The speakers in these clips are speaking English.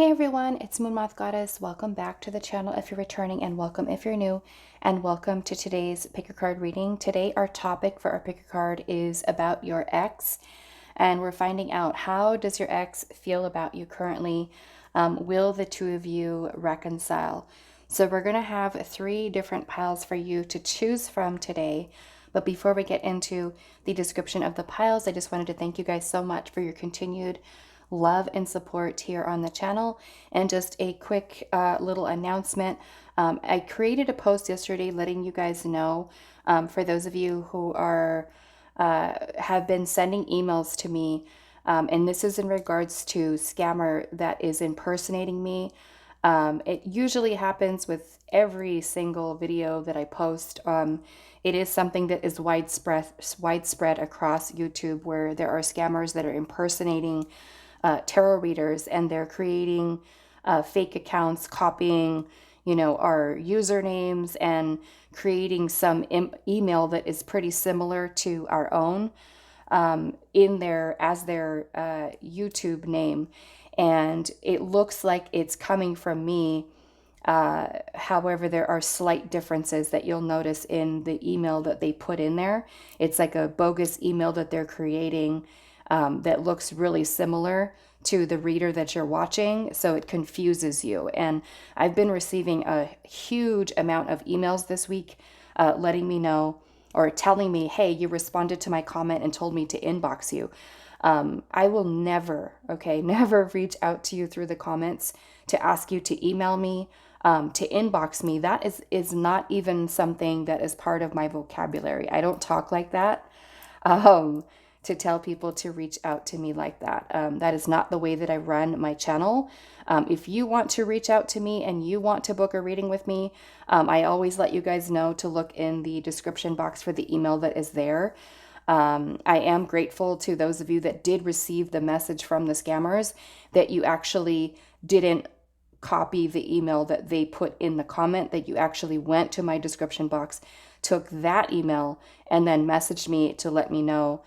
Hey everyone, it's moonmothgoddess. Welcome back to the channel if you're returning, and welcome if you're new, and welcome to today's pick your card reading. Today our topic for our pick your card is about your ex, and we're finding out, how does your ex feel about you currently? Will the two of you reconcile? So we're going to have 3 different piles for you to choose from today. But before we get into the description of the piles, I just wanted to thank you guys so much for your continued love and support here on the channel. And just a quick little announcement. I created a post yesterday letting you guys know, for those of you who are have been sending emails to me, and this is in regards to scammer that is impersonating me. It usually happens with every single video that I post. It is something that is widespread across YouTube, where there are scammers that are impersonating tarot readers, and they're creating fake accounts, copying, our usernames, and creating some email that is pretty similar to our own in there as their YouTube name. And it looks like it's coming from me. However, there are slight differences that you'll notice in the email that they put in there. It's like a bogus email that they're creating that looks really similar to the reader that you're watching, so it confuses you. And I've been receiving a huge amount of emails this week letting me know, or telling me, hey, you responded to my comment and told me to inbox you. I will never, never reach out to you through the comments to ask you to email me, to inbox me. That is not even something that is part of my vocabulary. I don't talk like that. To tell people to reach out to me like that. That is not the way that I run my channel. If you want to reach out to me and you want to book a reading with me, I always let you guys know to look in the description box for the email that is there. I am grateful to those of you that did receive the message from the scammers, that you actually didn't copy the email that they put in the comment, that you actually went to my description box, took that email, and then messaged me to let me know,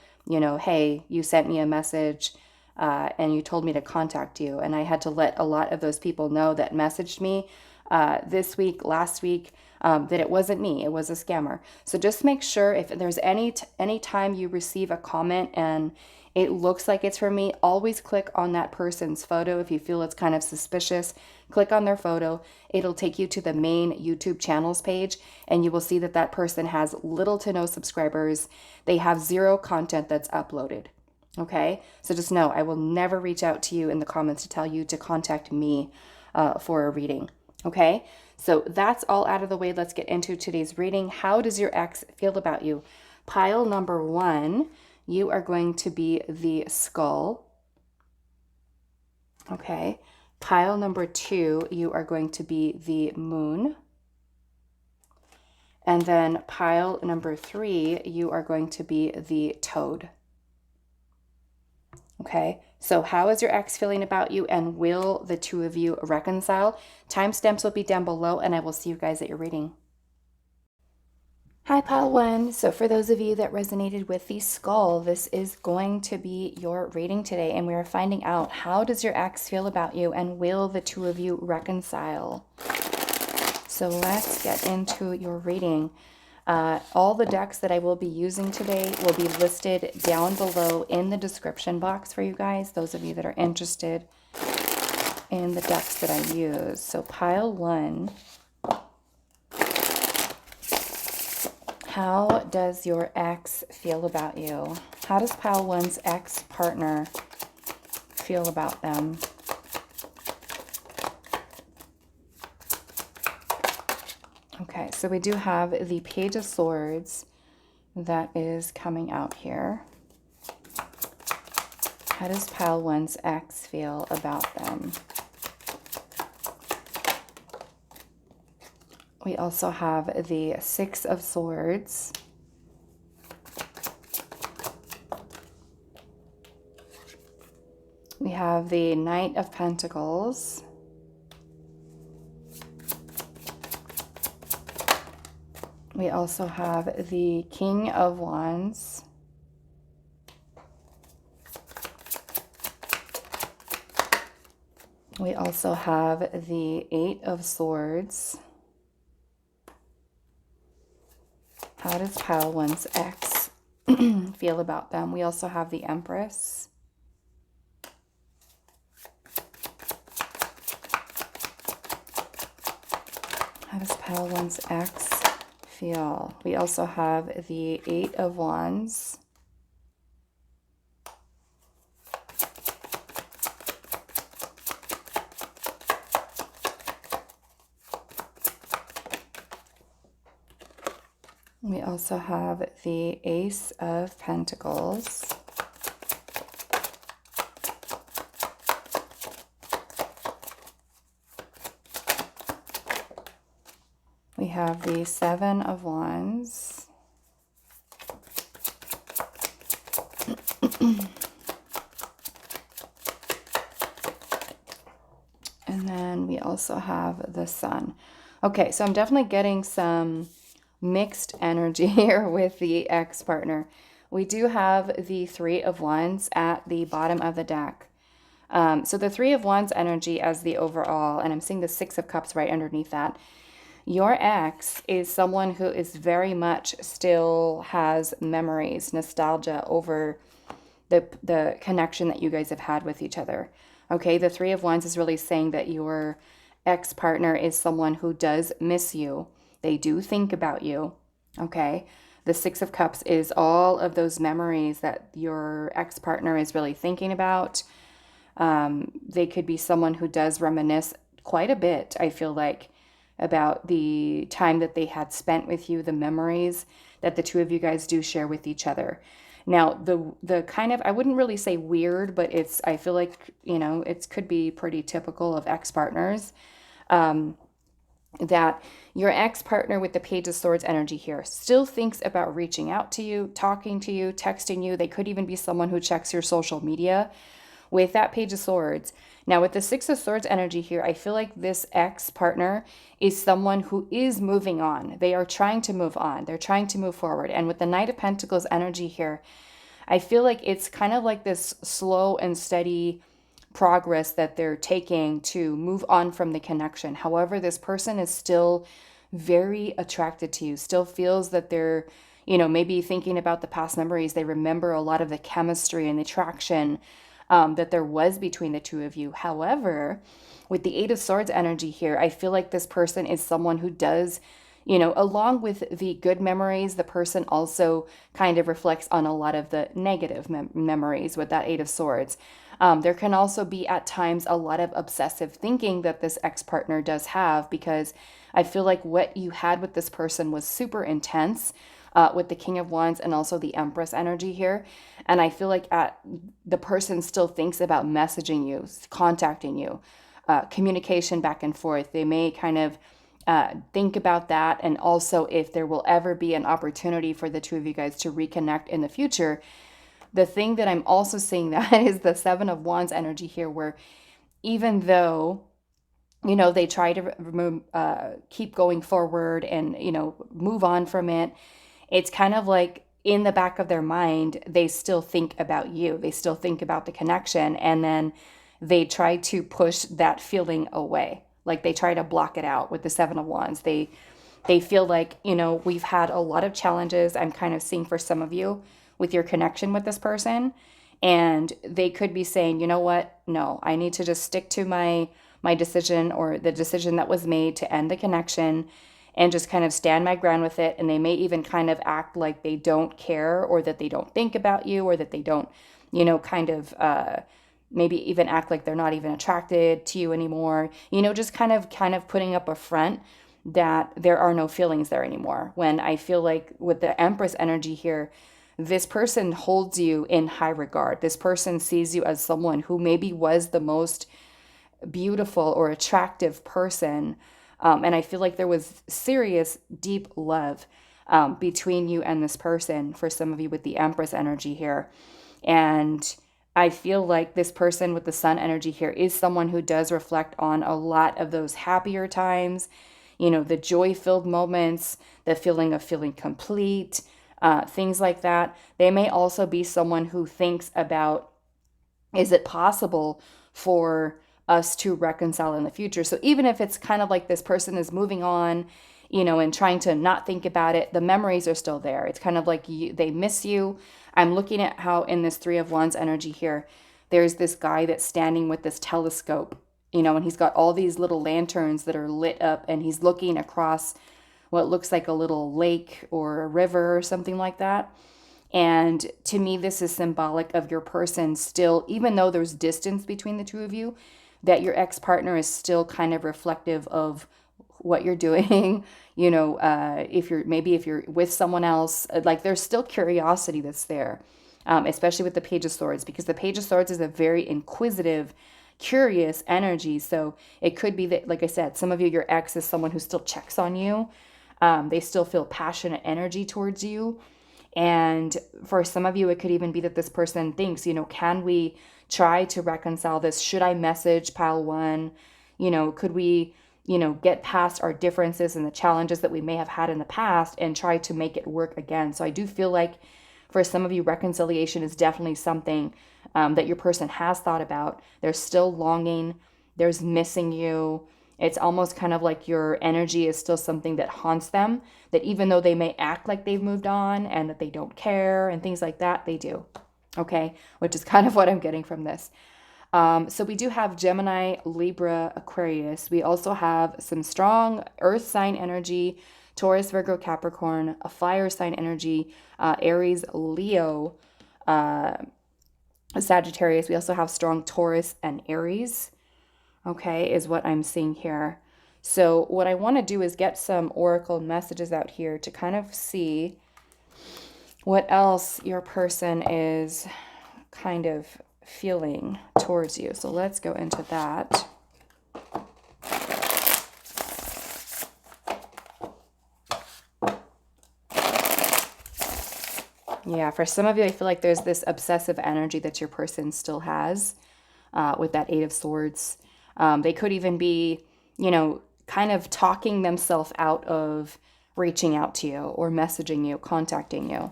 hey, you sent me a message and you told me to contact you. And I had to let a lot of those people know that messaged me this week, last week, that it wasn't me, it was a scammer. So just make sure, if there's any time you receive a comment and it looks like it's from me, always click on that person's photo. If you feel it's kind of suspicious, click on their photo. It'll take you to the main YouTube channels page, and you will see that that person has little to no subscribers. They have 0 content that's uploaded. Okay, so just know, I will never reach out to you in the comments to tell you to contact me for a reading. Okay, so that's all out of the way. Let's get into today's reading. How does your ex feel about you? Pile number 1, you are going to be the skull. Okay. Pile number 2, you are going to be the moon. And then pile number 3, you are going to be the toad. Okay, so how is your ex feeling about you, and will the two of you reconcile? Timestamps will be down below, and I will see you guys at your reading. Hi, pile 1. So for those of you that resonated with the skull, this is going to be your reading today, and we are finding out, how does your ex feel about you, and will the two of you reconcile? So let's get into your reading. All the decks that I will be using today will be listed down below in the description box for you guys, those of you that are interested in the decks that I use. So pile 1. How does your ex feel about you? How does pile 1's ex-partner feel about them? Okay, so we do have the Page of Swords that is coming out here. How does pile 1's ex feel about them? We also have the 6 of Swords. We have the Knight of Pentacles. We also have the King of Wands. We also have the Eight of Swords. How does Pile One's ex feel about them? We also have the Empress. How does Pile One's ex feel? We also have the Eight of Wands. We also have the Ace of Pentacles. We have the Seven of Wands. And then we also have the Sun. Okay, so I'm definitely getting some mixed energy here with the ex-partner. We do have the Three of Wands at the bottom of the deck. So the Three of Wands energy as the overall, and I'm seeing the Six of Cups right underneath that. Your ex is someone who is very much still has memories, nostalgia over the connection that you guys have had with each other. Okay, the Three of Wands is really saying that your ex-partner is someone who does miss you. They do think about you. Okay, the Six of Cups is all of those memories that your ex-partner is really thinking about. They could be someone who does reminisce quite a bit, I feel like, about the time that they had spent with you, the memories that the two of you guys do share with each other. Now, the kind of, I wouldn't really say weird, but it's, I feel like, you know, it could be pretty typical of ex-partners, that your ex-partner with the Page of Swords energy here still thinks about reaching out to you, talking to you, texting you. They could even be someone who checks your social media with that Page of Swords. Now, with the Six of Swords energy here, I feel like this ex-partner is someone who is moving on. They are trying to move on. They're trying to move forward. And with the Knight of Pentacles energy here, I feel like it's kind of like this slow and steady progress that they're taking to move on from the connection. However, this person is still very attracted to you, still feels that they're, you know, maybe thinking about the past memories. They remember a lot of the chemistry and the attraction that there was between the two of you. However, with the Eight of Swords energy here, I feel like this person is someone who does, you know, along with the good memories, the person also kind of reflects on a lot of the negative memories with that Eight of Swords. There can also be at times a lot of obsessive thinking that this ex-partner does have, because I feel like what you had with this person was super intense, with the King of Wands and also the Empress energy here. And I feel like the person still thinks about messaging you, contacting you, communication back and forth. They may kind of think about that. And also if there will ever be an opportunity for the two of you guys to reconnect in the future. The thing that I'm also seeing that is the Seven of Wands energy here, where even though, you know, they try to keep going forward and, you know, move on from it, it's kind of like in the back of their mind, they still think about you. They still think about the connection. And then they try to push that feeling away. Like they try to block it out with the Seven of Wands. They feel like, you know, we've had a lot of challenges. I'm kind of seeing for some of you with your connection with this person. And they could be saying, you know what? No, I need to just stick to my decision, or the decision that was made to end the connection, and just kind of stand my ground with it. And they may even kind of act like they don't care, or that they don't think about you, or that they don't, you know, kind of maybe even act like they're not even attracted to you anymore. You know, just kind of putting up a front that there are no feelings there anymore. When I feel like with the Empress energy here, this person holds you in high regard. This person sees you as someone who maybe was the most beautiful or attractive person. And I feel like there was serious, deep love between you and this person, for some of you with the Empress energy here. And I feel like this person with the Sun energy here is someone who does reflect on a lot of those happier times, you know, the joy-filled moments, the feeling of feeling complete, things like that. They may also be someone who thinks about, is it possible for us to reconcile in the future. So even if it's kind of like this person is moving on, and trying to not think about it, the memories are still there. It's kind of like they miss you. I'm looking at how in this Three of Wands energy here, there's this guy that's standing with this telescope, and he's got all these little lanterns that are lit up, and he's looking across what looks like a little lake or a river or something like that. And to me, this is symbolic of your person still, even though there's distance between the two of you, that your ex-partner is still kind of reflective of what you're doing. If you're with someone else, like there's still curiosity that's there, especially with the Page of Swords, because the Page of Swords is a very inquisitive, curious energy. So it could be that, like I said, some of you, your ex is someone who still checks on you. They still feel passionate energy towards you. And for some of you, it could even be that this person thinks, can we try to reconcile this? Should I message pile one? Could we, get past our differences and the challenges that we may have had in the past and try to make it work again? So I do feel like for some of you, reconciliation is definitely something that your person has thought about. They're still longing. There's missing you. It's almost kind of like your energy is still something that haunts them, that even though they may act like they've moved on and that they don't care and things like that, they do. Okay, which is kind of what I'm getting from this. So we do have Gemini, Libra, Aquarius. We also have some strong earth sign energy, Taurus, Virgo, Capricorn, a fire sign energy, Aries, Leo, Sagittarius. We also have strong Taurus and Aries. Okay, is what I'm seeing here. So what I want to do is get some oracle messages out here to kind of see what else your person is kind of feeling towards you. So let's go into that. Yeah, for some of you, I feel like there's this obsessive energy that your person still has with that Eight of Swords. They could even be, kind of talking themselves out of reaching out to you or messaging you, contacting you.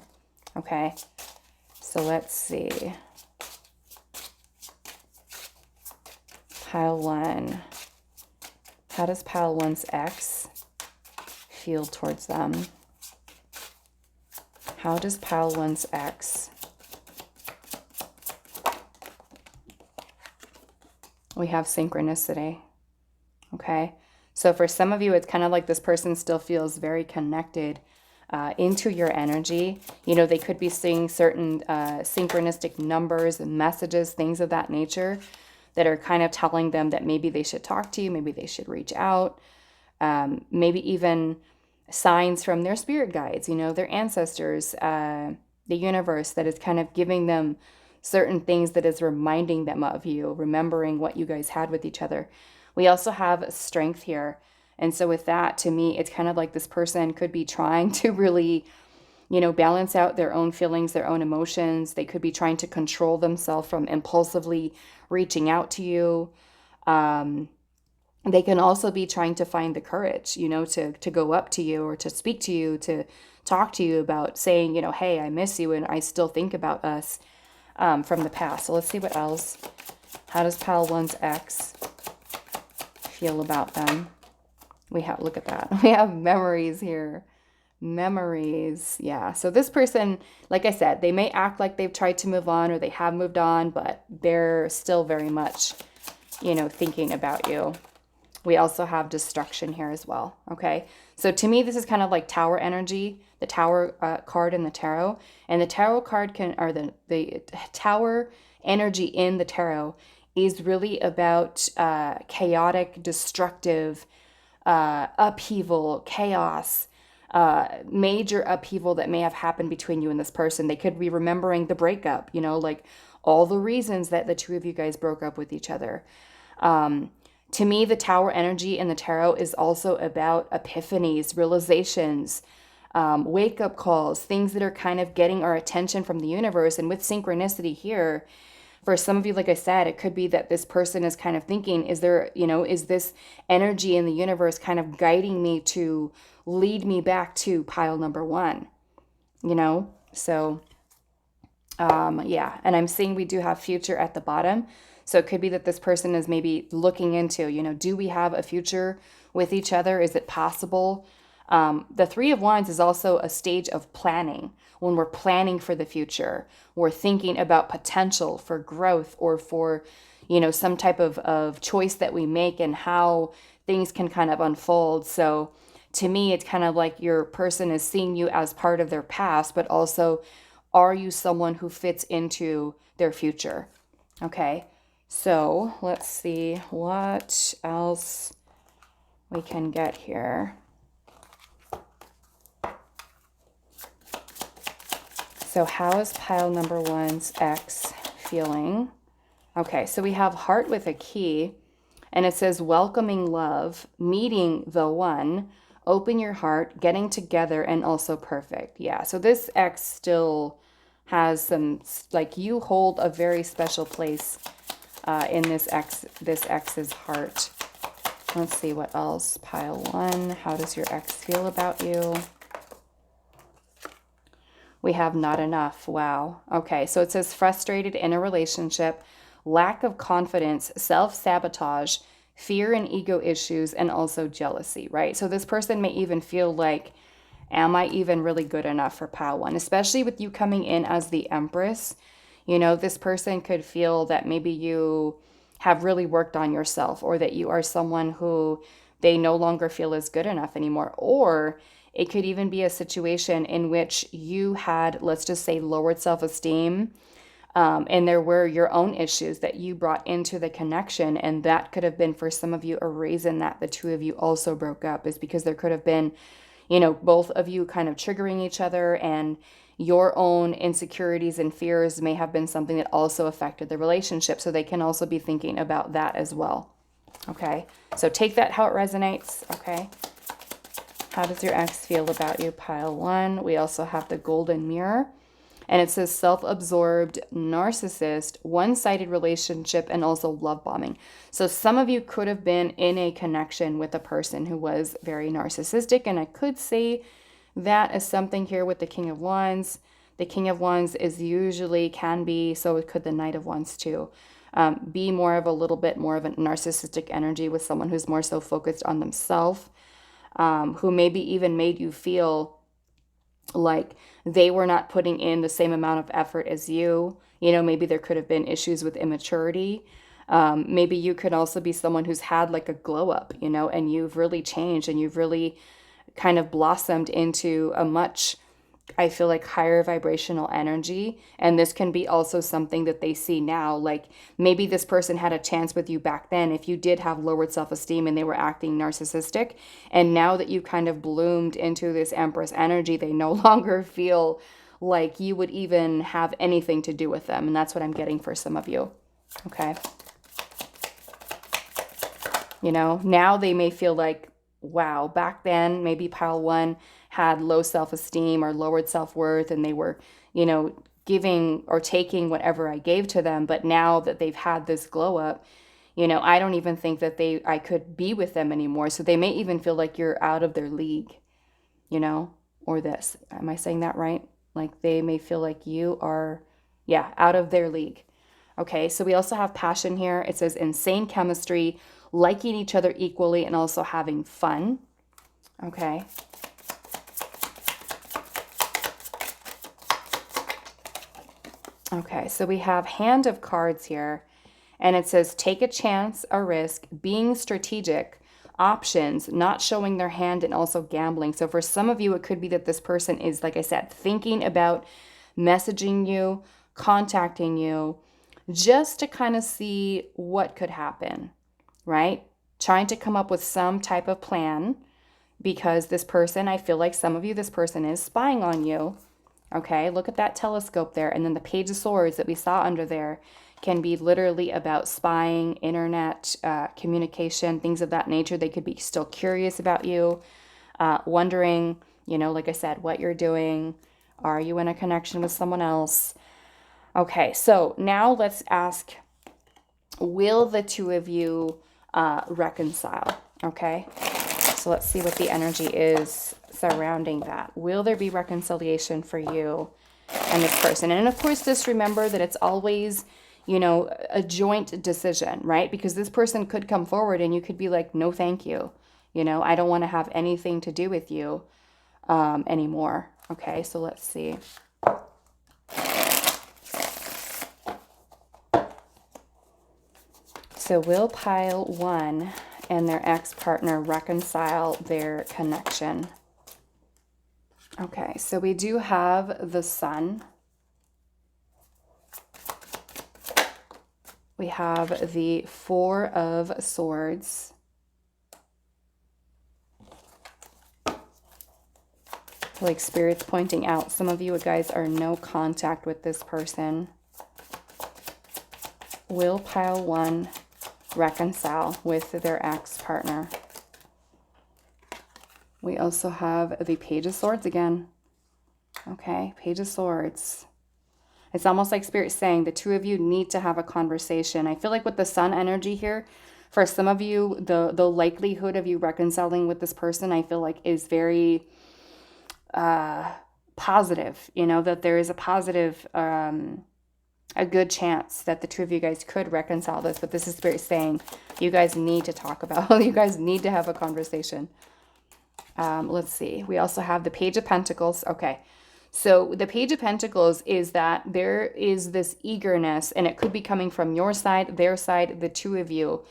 Okay, so let's see. Pile one. How does pile one's ex feel towards them? How does pile one's ex? We have synchronicity. Okay, so for some of you, it's kind of like this person still feels very connected into your energy. They could be seeing certain synchronistic numbers and messages, things of that nature, that are kind of telling them that maybe they should talk to you, maybe they should reach out, maybe even signs from their spirit guides, their ancestors, the universe, that is kind of giving them certain things that is reminding them of you, remembering what you guys had with each other. We also have strength here. And so with that, to me, it's kind of like this person could be trying to really, balance out their own feelings, their own emotions. They could be trying to control themselves from impulsively reaching out to you. They can also be trying to find the courage, to go up to you or to speak to you, to talk to you about saying, hey, I miss you and I still think about us from the past. So let's see what else. How does pile one's ex feel about them? Look at that. We have memories here. Memories. Yeah. So this person, like I said, they may act like they've tried to move on or they have moved on, but they're still very much, thinking about you. We also have destruction here as well. Okay. So to me, this is kind of like tower energy, the tower card in the tarot. And the tarot card the tower energy in the tarot is really about chaotic, destructive, upheaval, chaos, major upheaval that may have happened between you and this person. They could be remembering the breakup, like all the reasons that the two of you guys broke up with each other. To me, the tower energy in the tarot is also about epiphanies, realizations, wake-up calls, things that are kind of getting our attention from the universe. And with synchronicity here, for some of you, like I said, it could be that this person is kind of thinking, is this energy in the universe kind of guiding me to lead me back to pile number one, So, yeah. And I'm seeing we do have future at the bottom. So it could be that this person is maybe looking into, do we have a future with each other? Is it possible? The Three of Wands is also a stage of planning. When we're planning for the future, we're thinking about potential for growth or for, some type of choice that we make and how things can kind of unfold. So to me, it's kind of like your person is seeing you as part of their past, but also, are you someone who fits into their future? Okay, so let's see what else we can get here. So how is pile number one's ex feeling? Okay, so we have heart with a key, and it says welcoming love, meeting the one, open your heart, getting together, and also perfect. Yeah, so this ex still has some, like, you hold a very special place in this ex's heart. Let's see what else. Pile one, how does your ex feel about you? We have not enough. Wow. Okay, so it says frustrated in a relationship, lack of confidence, self-sabotage, fear and ego issues, and also jealousy, right? So this person may even feel like, am I even really good enough for pile one? Especially with you coming in as the Empress, this person could feel that maybe you have really worked on yourself, or that you are someone who they no longer feel is good enough anymore. Or it could even be a situation in which you had, let's just say, lowered self-esteem, and there were your own issues that you brought into the connection. And that could have been, for some of you, a reason that the two of you also broke up, is because there could have been, both of you kind of triggering each other, and your own insecurities and fears may have been something that also affected the relationship. So they can also be thinking about that as well. Okay, so take that how it resonates. Okay. How does your ex feel about you? Pile one. We also have the golden mirror, and it says self-absorbed, narcissist, one-sided relationship, and also love bombing. So some of you could have been in a connection with a person who was very narcissistic, and I could say that is something here with the King of Wands. The King of Wands can be, so could the Knight of Wands too, be more of a little bit more of a narcissistic energy with someone who's more so focused on themselves. Who maybe even made you feel like they were not putting in the same amount of effort as you. Maybe there could have been issues with immaturity. Maybe you could also be someone who's had like a glow up, and you've really changed, and you've really kind of blossomed into a much, I feel like, higher vibrational energy. And this can be also something that they see now. Like maybe this person had a chance with you back then if you did have lowered self-esteem and they were acting narcissistic. And now that you kind of bloomed into this Empress energy, they no longer feel like you would even have anything to do with them. And that's what I'm getting for some of you. Okay. Now they may feel like, wow, back then maybe pile one had low self-esteem or lowered self-worth, and they were, giving or taking whatever I gave to them. But now that they've had this glow up, I don't even think that I could be with them anymore. So they may even feel like you're out of their league, or this. Am I saying that right? Like they may feel like you are, out of their league. Okay, so we also have passion here. It says insane chemistry, liking each other equally, and also having fun. Okay. Okay, so we have Hand of Cards here, and it says take a chance, a risk, being strategic, options, not showing their hand, and also gambling. So for some of you, it could be that this person is, like I said, thinking about messaging you, contacting you, just to kind of see what could happen, right? Trying to come up with some type of plan, because this person, I feel like some of you, this person is spying on you. Okay, look at that telescope there. And then the Page of Swords that we saw under there can be literally about spying, internet, communication, things of that nature. They could be still curious about you, wondering, like I said, what you're doing. Are you in a connection with someone else? Okay, so now let's ask, will the two of you reconcile? Okay, so let's see what the energy is surrounding that. Will there be reconciliation for you and this person? And of course, just remember that it's always, a joint decision, right? Because this person could come forward and you could be like, no, thank you. I don't want to have anything to do with you anymore. Okay, so let's see. So will pile 1 and their ex-partner reconcile their connection? Okay, so we do have the Sun. We have the 4 of Swords. Like Spirit's pointing out, some of you guys are no contact with this person. Will pile 1 reconcile with their ex-partner? We also have the Page of Swords again. Okay, Page of Swords. It's almost like Spirit saying the two of you need to have a conversation. I feel like with the Sun energy here, for some of you, the likelihood of you reconciling with this person, I feel like is very positive. That there is a positive, a good chance that the two of you guys could reconcile this. But this is Spirit saying you guys need to talk about, you guys need to have a conversation. Let's see. We also have the Page of Pentacles. Okay. So the Page of Pentacles is that there is this eagerness, and it could be coming from your side, their side, the two of you,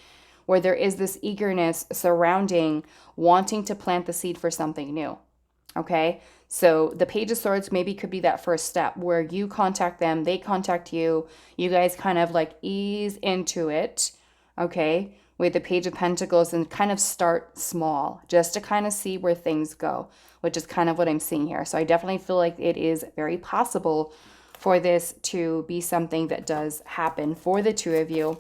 where there is this eagerness surrounding wanting to plant the seed for something new. Okay. So the Page of Swords maybe could be that first step where you contact them, they contact you, you guys kind of like ease into it. Okay. With the Page of Pentacles and kind of start small just to kind of see where things go, which is kind of what I'm seeing here. So I definitely feel like it is very possible for this to be something that does happen for the two of you,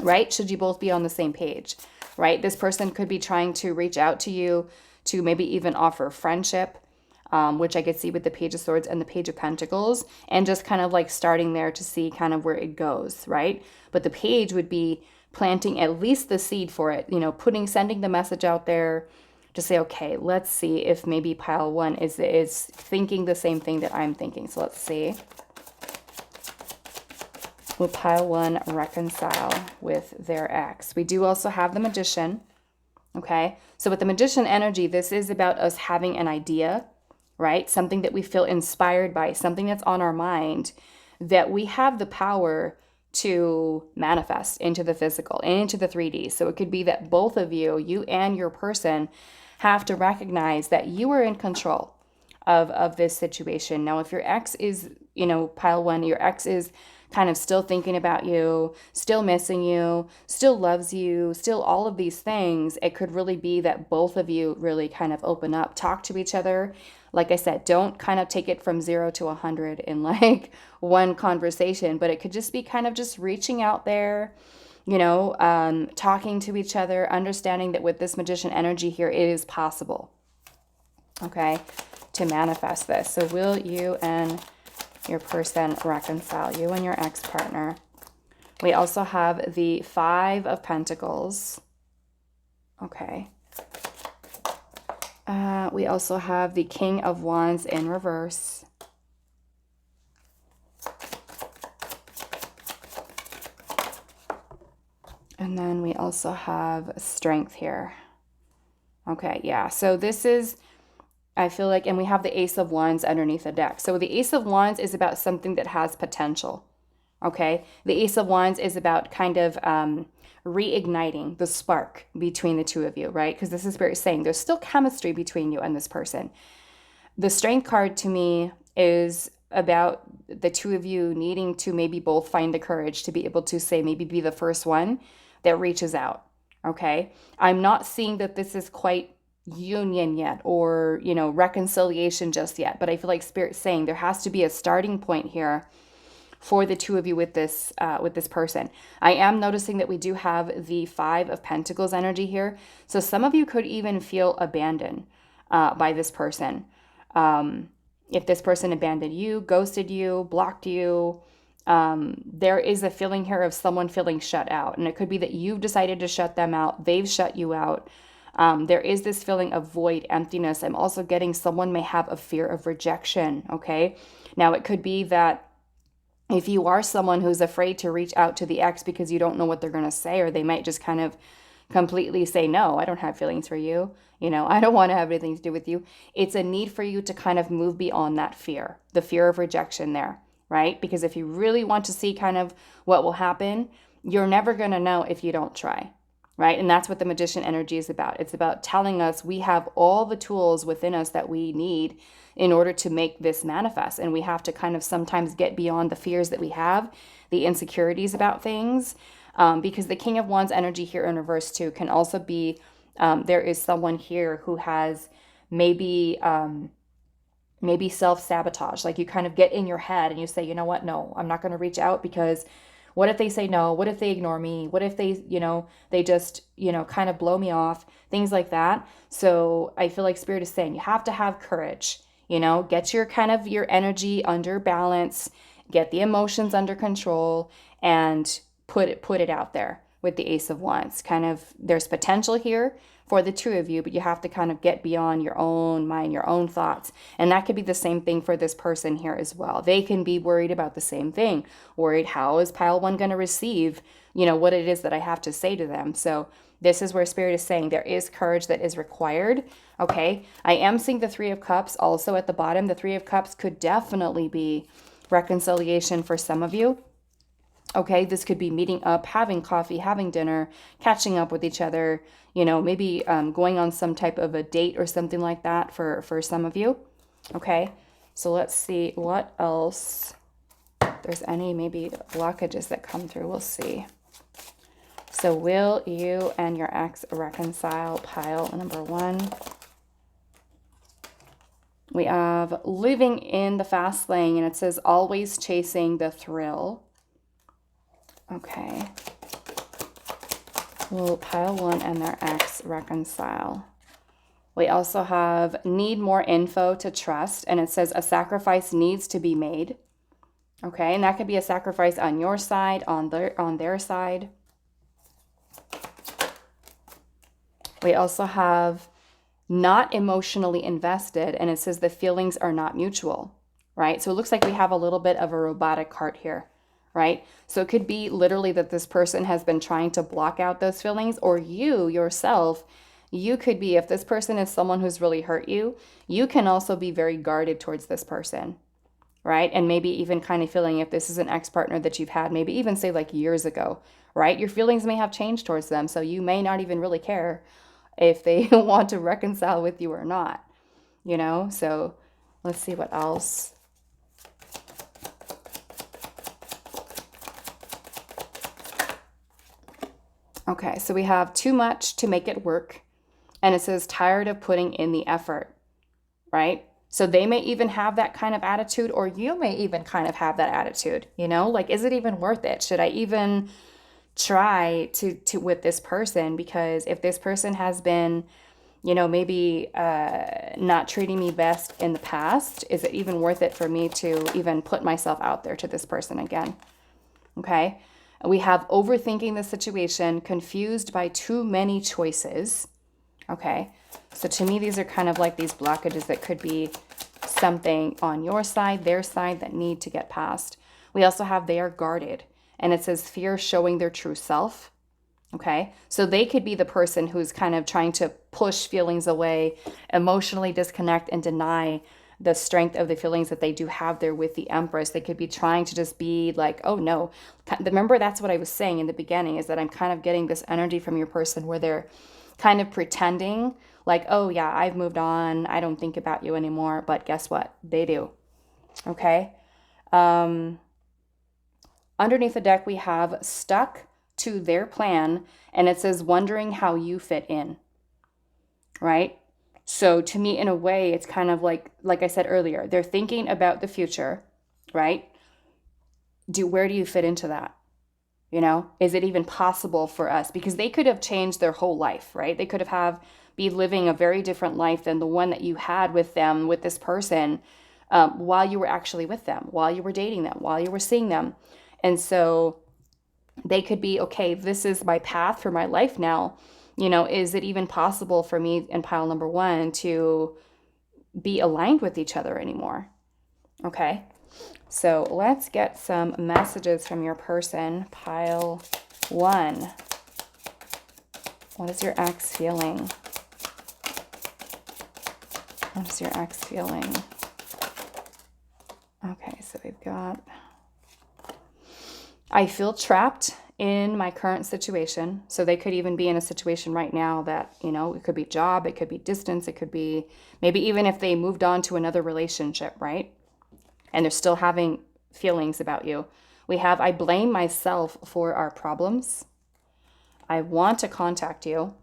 right? Should you both be on the same page, right? This person could be trying to reach out to you to maybe even offer friendship, which I could see with the Page of Swords and the Page of Pentacles, and just kind of like starting there to see kind of where it goes, right? But the Page would be planting at least the seed for it, sending the message out there to say, okay, let's see if maybe pile 1 is thinking the same thing that I'm thinking. So let's see. Will pile 1 reconcile with their ex? We do also have the Magician. Okay. So with the Magician energy, this is about us having an idea, right? Something that we feel inspired by, something that's on our mind, that we have the power to manifest into the physical, into the 3D. So it could be that both of you, you and your person, have to recognize that you are in control of this situation. Now, if your ex is, pile 1, your ex is kind of still thinking about you, still missing you, still loves you, still all of these things, it could really be that both of you really kind of open up, talk to each other. Like I said, don't kind of take it from 0 to 100 in like one conversation, but it could just be kind of just reaching out there, talking to each other, understanding that with this Magician energy here, it is possible, okay, to manifest this. So will you and your person reconcile, you and your ex-partner? We also have the 5 of Pentacles. Okay. We also have the King of Wands in reverse. And then we also have Strength here. Okay, yeah. So this is, I feel like, and we have the Ace of Wands underneath the deck. So the Ace of Wands is about something that has potential. Okay. The Ace of Wands is about kind of reigniting the spark between the two of you, right? Because this is Spirit saying there's still chemistry between you and this person. The Strength card to me is about the two of you needing to maybe both find the courage to be able to say, maybe be the first one that reaches out. Okay. I'm not seeing that this is quite union yet or, reconciliation just yet, but I feel like Spirit's saying there has to be a starting point here for the two of you with this person. I am noticing that we do have the 5 of Pentacles energy here. So some of you could even feel abandoned by this person. If this person abandoned you, ghosted you, blocked you, there is a feeling here of someone feeling shut out. And it could be that you've decided to shut them out. They've shut you out. There is this feeling of void, emptiness. I'm also getting someone may have a fear of rejection. Okay. Now it could be that If you are someone who's afraid to reach out to the ex because you don't know what they're going to say, or they might just kind of completely say, no, I don't have feelings for you. I don't want to have anything to do with you. It's a need for you to kind of move beyond that fear, the fear of rejection there, right? Because if you really want to see kind of what will happen, you're never going to know if you don't try, right? And that's what the magician energy is about. It's about telling us we have all the tools within us that we need in order to make this manifest. And we have to kind of sometimes get beyond the fears that we have, the insecurities about things, because the King of Wands energy here in reverse too can also be, there is someone here who has maybe self-sabotage. Like you kind of get in your head and you say, you know what, no, I'm not going to reach out because what if they say no? What if they ignore me? What if they, they just, kind of blow me off? Things like that. So I feel like Spirit is saying you have to have courage. Get your kind of your energy under balance, get the emotions under control, and put it out there with the Ace of Wands. Kind of there's potential here for the two of you, but you have to kind of get beyond your own mind, your own thoughts. And that could be the same thing for this person here as well. They can be worried about the same thing. Worried, how is pile one going to receive, what it is that I have to say to them? So this is where Spirit is saying there is courage that is required. Okay, I am seeing the Three of Cups also at the bottom. The Three of Cups could definitely be reconciliation for some of you. Okay, this could be meeting up, having coffee, having dinner, catching up with each other, maybe going on some type of a date or something like that for some of you. Okay, so let's see what else. If there's any maybe blockages that come through, we'll see. So will you and your ex reconcile? Pile number one. We have living in the fast lane, and it says always chasing the thrill. Okay. Will pile one and their ex reconcile? We also have need more info to trust, and it says a sacrifice needs to be made. Okay, and that could be a sacrifice on your side, on their side. We also have not emotionally invested, and it says the feelings are not mutual, right? So it looks like we have a little bit of a robotic heart here, right? So it could be literally that this person has been trying to block out those feelings, or you yourself, you could be, if this person is someone who's really hurt you, you can also be very guarded towards this person, right? And maybe even kind of feeling if this is an ex-partner that you've had, maybe even say like years ago, right? Your feelings may have changed towards them, so you may not even really care if they want to reconcile with you or not, So let's see what else. Okay, so we have too much to make it work. And it says tired of putting in the effort, right? So they may even have that kind of attitude, or you may even kind of have that attitude, like, is it even worth it? Should I even try to with this person? Because if this person has been, maybe not treating me best in the past, is it even worth it for me to even put myself out there to this person again? Okay. We have overthinking the situation, confused by too many choices. Okay. So to me, these are kind of like these blockages that could be something on your side, their side, that need to get past. We also have they are guarded. And it says fear showing their true self. Okay, so they could be the person who's kind of trying to push feelings away, emotionally disconnect, and deny the strength of the feelings that they do have there with the Empress. They could be trying to just be like, oh no. Remember, that's what I was saying in the beginning, is that I'm kind of getting this energy from your person where they're kind of pretending like, oh yeah, I've moved on. I don't think about you anymore. But guess what? They do. Okay. Underneath the deck, we have stuck to their plan, and it says wondering how you fit in, right? So to me, in a way, it's kind of like I said earlier, they're thinking about the future, right? Where do you fit into that? Is it even possible for us? Because they could have changed their whole life, right? They could be living a very different life than the one that you had with them, with this person, while you were actually with them, while you were dating them, while you were seeing them. And so they could be, okay, this is my path for my life now. Is it even possible for me in pile number one to be aligned with each other anymore? Okay. So let's get some messages from your person. Pile 1. What is your ex feeling? What is your ex feeling? Okay, so we've got, I feel trapped in my current situation. So they could even be in a situation right now that, you know, it could be job, it could be distance, it could be maybe even if they moved on to another relationship, right? And they're still having feelings about you. We have, I blame myself for our problems. I want to contact you.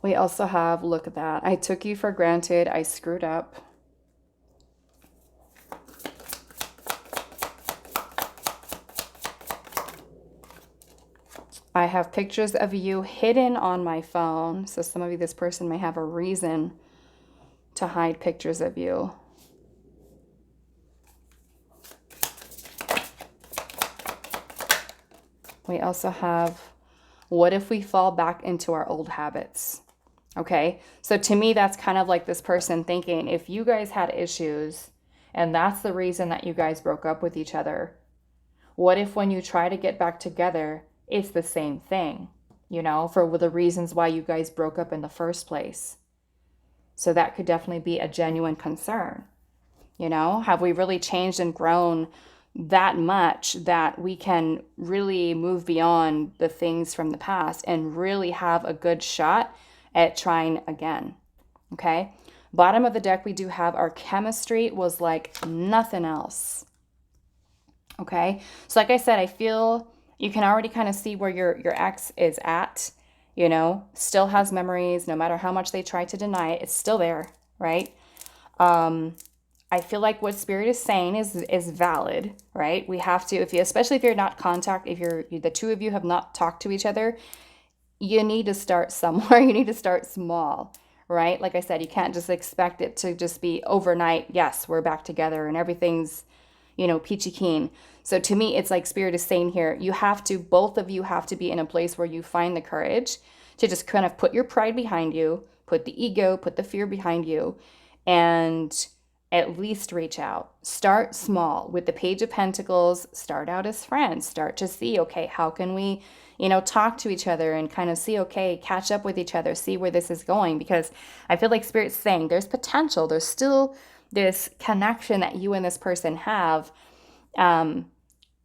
We also have, look at that. I took you for granted. I screwed up. I have pictures of you hidden on my phone. So some of you, this person may have a reason to hide pictures of you. We also have, what if we fall back into our old habits? Okay, so to me, that's kind of like this person thinking, if you guys had issues and that's the reason that you guys broke up with each other, what if when you try to get back together, it's the same thing, you know, for the reasons why you guys broke up in the first place? So that could definitely be a genuine concern. You know, have we really changed and grown that much that we can really move beyond the things from the past and really have a good shot at trying again? Okay. Bottom of the deck, we do have our chemistry was like nothing else. Okay. So like I said, I feel you can already kind of see where your ex is at, you know, still has memories, no matter how much they try to deny it, it's still there, right? I feel like what Spirit is saying is valid, right? We have to, especially if you're not the two of you have not talked to each other, you need to start somewhere. You need to start small, right? Like I said, you can't just expect it to just be overnight. Yes, we're back together and everything's, you know, peachy keen. So to me, it's like Spirit is saying here, both of you have to be in a place where you find the courage to just kind of put your pride behind you, put the ego, put the fear behind you, and at least reach out. Start small with the Page of Pentacles. Start out as friends. Start to see, okay, how can we, you know, talk to each other and kind of see, okay, catch up with each other, see where this is going. Because I feel like Spirit's saying there's potential. There's still this connection that you and this person have.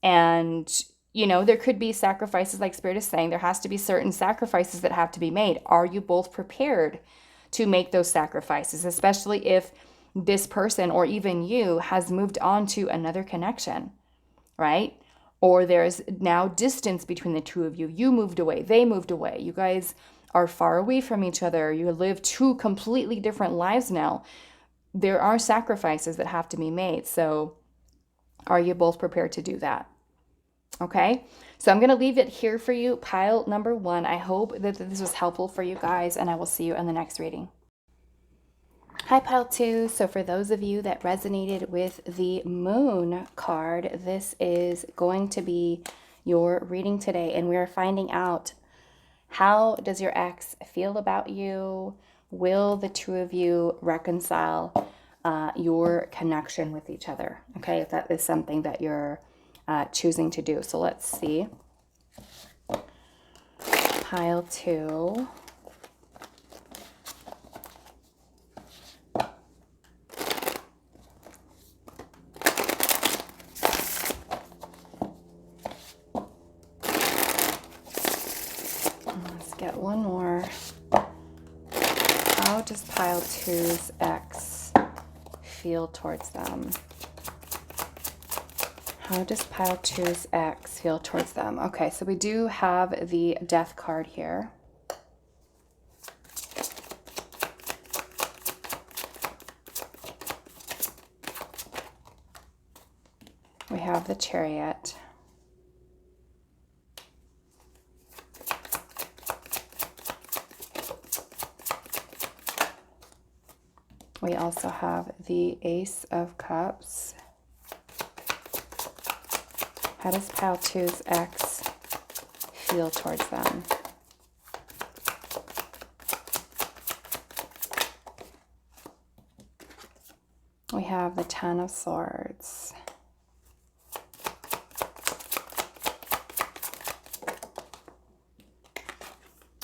And, you know, there could be sacrifices, like Spirit is saying. There has to be certain sacrifices that have to be made. Are you both prepared to make those sacrifices, especially if this person or even you has moved on to another connection, right? Or there's now distance between the two of you. You moved away, they moved away. You guys are far away from each other. You live two completely different lives now. There are sacrifices that have to be made. So are you both prepared to do that? Okay, so I'm going to leave it here for you, pile number 1. I hope that this was helpful for you guys, and I will see you in the next reading. Hi, pile 2. So for those of you that resonated with the Moon card, this is going to be your reading today, and we are finding out, how does your ex feel about you? Will the two of you reconcile your connection with each other? Okay, if that is something that you're choosing to do. So let's see. Pile 2. Let's get one more. How does pile 2's ex feel towards them? How does pile 2's ex feel towards them? Okay, so we do have the Death card here. We have the Chariot. We also have the Ace of Cups. How does pile 2's ex feel towards them? have the Ten of Swords.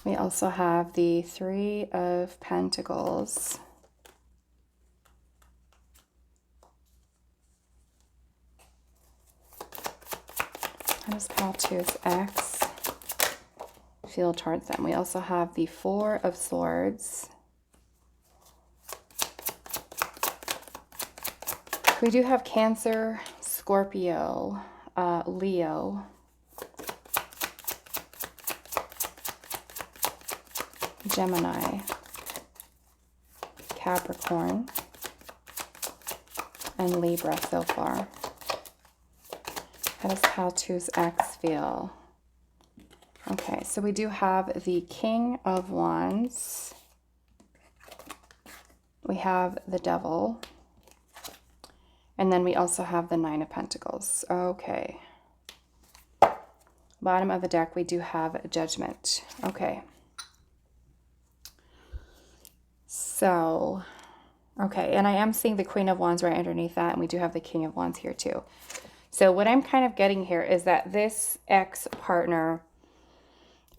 We also have the Three of Pentacles. How does Pal 2's ex feel towards them? We also have the Four of Swords. We do have Cancer, Scorpio, Leo, Gemini, Capricorn, and Libra so far. How does Pal 2's ex feel? Okay, so we do have the King of Wands. We have the Devil. And then we also have the Nine of Pentacles. Okay. Bottom of the deck, we do have Judgment. Okay. So, okay, and I am seeing the Queen of Wands right underneath that, and we do have the King of Wands here too. So what I'm kind of getting here is that this ex-partner,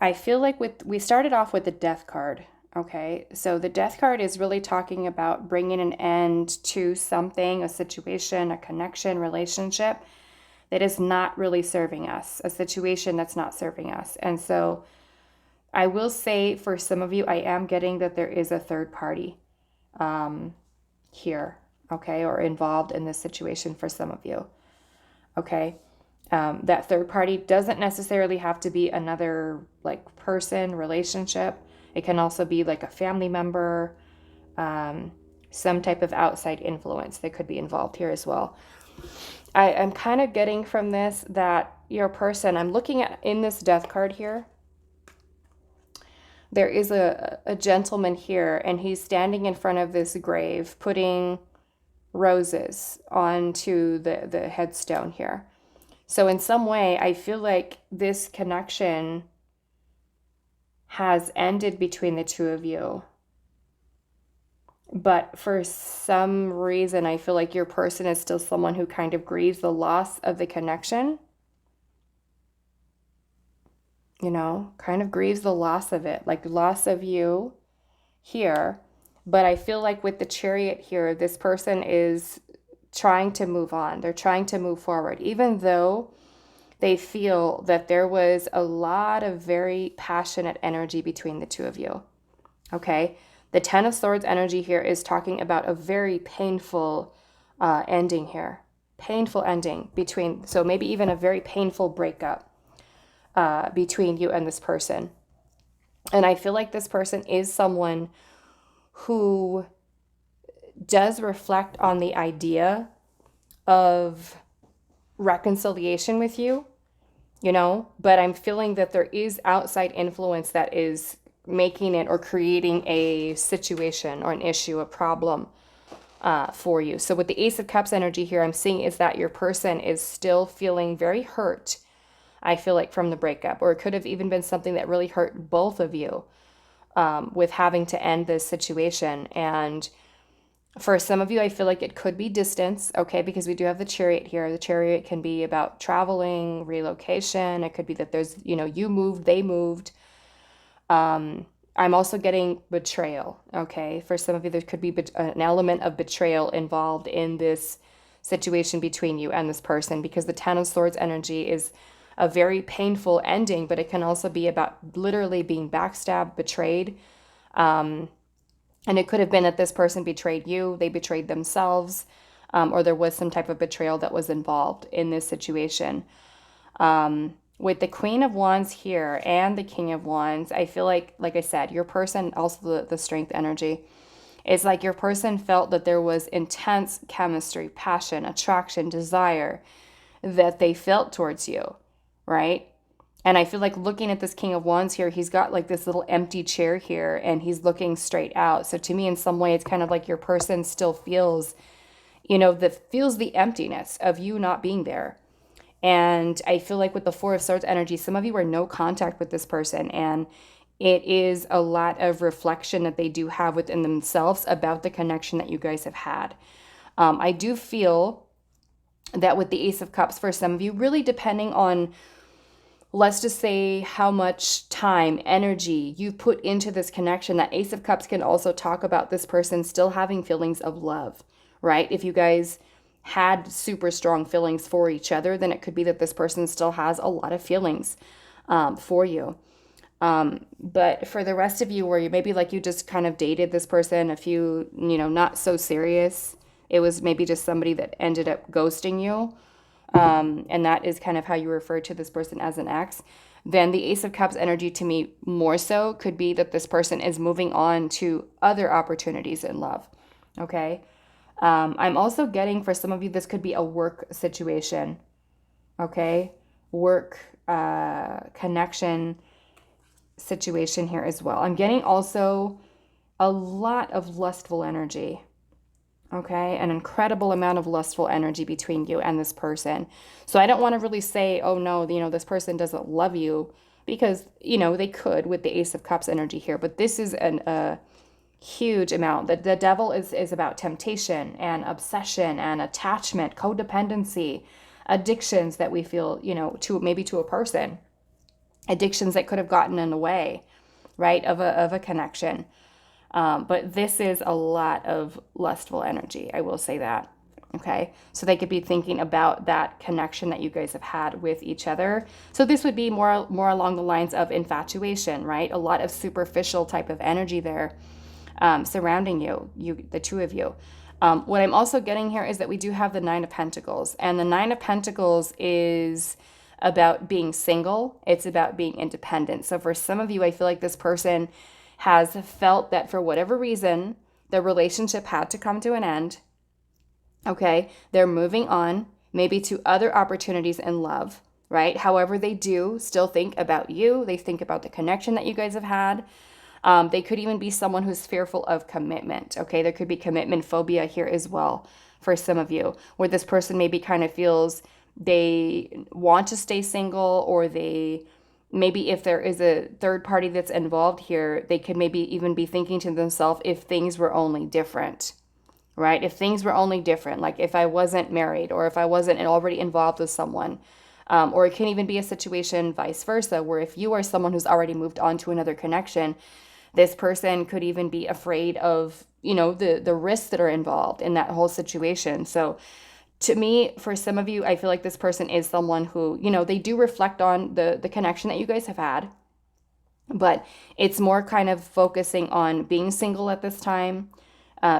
I feel like we started off with the Death card, okay? So the Death card is really talking about bringing an end to something, a situation, a connection, relationship that is not really serving us, a situation that's not serving us. And so I will say for some of you, I am getting that there is a third party here, okay, or involved in this situation for some of you. Okay, that third party doesn't necessarily have to be another like person, relationship. It can also be like a family member, some type of outside influence that could be involved here as well. I'm kind of getting from this that your person, I'm looking at in this Death card here, there is a gentleman here, and he's standing in front of this grave putting roses onto the headstone here. So in some way, I feel like this connection has ended between the two of you. But for some reason, I feel like your person is still someone who kind of grieves the loss of the connection. You know, kind of grieves the loss of it, like loss of you here. But I feel like with the Chariot here, this person is trying to move on. They're trying to move forward, even though they feel that there was a lot of very passionate energy between the two of you. Okay? The Ten of Swords energy here is talking about a very painful ending here. Painful ending between, so maybe even a very painful breakup between you and this person. And I feel like this person is someone who does reflect on the idea of reconciliation with you, you know, but I'm feeling that there is outside influence that is making it or creating a situation or an issue, a problem for you. So with the Ace of Cups energy here, I'm seeing is that your person is still feeling very hurt, I feel like, from the breakup, or it could have even been something that really hurt both of you with having to end this situation. And for some of you, I feel like it could be distance, okay, because we do have the Chariot here. The Chariot can be about traveling, relocation. It could be that there's, you know, you moved, they moved. I'm also getting betrayal, okay? For some of you, there could be an element of betrayal involved in this situation between you and this person, because the Ten of Swords energy is a very painful ending, but it can also be about literally being backstabbed, betrayed. And it could have been that this person betrayed you, they betrayed themselves, or there was some type of betrayal that was involved in this situation. With the Queen of Wands here and the King of Wands, I feel like I said, your person, also the Strength energy, it's like your person felt that there was intense chemistry, passion, attraction, desire that they felt towards you, right? And I feel like looking at this King of Wands here, he's got like this little empty chair here and he's looking straight out. So to me, in some way, it's kind of like your person still feels, you know, feels the emptiness of you not being there. And I feel like with the Four of Swords energy, some of you are no contact with this person, and it is a lot of reflection that they do have within themselves about the connection that you guys have had. I do feel that with the Ace of Cups, for some of you, really depending on, let's just say, how much time, energy you put into this connection, that Ace of Cups can also talk about this person still having feelings of love, right? If you guys had super strong feelings for each other, then it could be that this person still has a lot of feelings for you. But for the rest of you, where you maybe like you just kind of dated this person a few, not so serious, it was maybe just somebody that ended up ghosting you, and that is kind of how you refer to this person as an ex, then the Ace of Cups energy to me more so could be that this person is moving on to other opportunities in love. Okay. I'm also getting, for some of you, this could be a work situation. Okay. Work, connection situation here as well. I'm getting also a lot of lustful energy. Okay, an incredible amount of lustful energy between you and this person. So I don't want to really say, oh no, this person doesn't love you, because, they could with the Ace of Cups energy here. But this is a huge amount. The devil is about temptation and obsession and attachment, codependency, addictions that we feel, to a person, addictions that could have gotten in the way, right, of a connection. But this is a lot of lustful energy. I will say that. Okay. So they could be thinking about that connection that you guys have had with each other. So this would be more along the lines of infatuation, right? A lot of superficial type of energy there surrounding you, the two of you. What I'm also getting here is that we do have the Nine of Pentacles, and the Nine of Pentacles is about being single. It's about being independent. So for some of you, I feel like this person has felt that for whatever reason, the relationship had to come to an end. Okay, they're moving on, maybe to other opportunities in love, right? However, they do still think about you. They think about the connection that you guys have had. They could even be someone who's fearful of commitment. Okay, there could be commitment phobia here as well for some of you, where this person maybe kind of feels they want to stay single, or maybe if there is a third party that's involved here, they could maybe even be thinking to themselves, if things were only different, right? If things were only different, like if I wasn't married, or if I wasn't already involved with someone. Or it can even be a situation vice versa, where if you are someone who's already moved on to another connection, this person could even be afraid of, the risks that are involved in that whole situation. So to me, for some of you, I feel like this person is someone who, they do reflect on the connection that you guys have had, but it's more kind of focusing on being single at this time,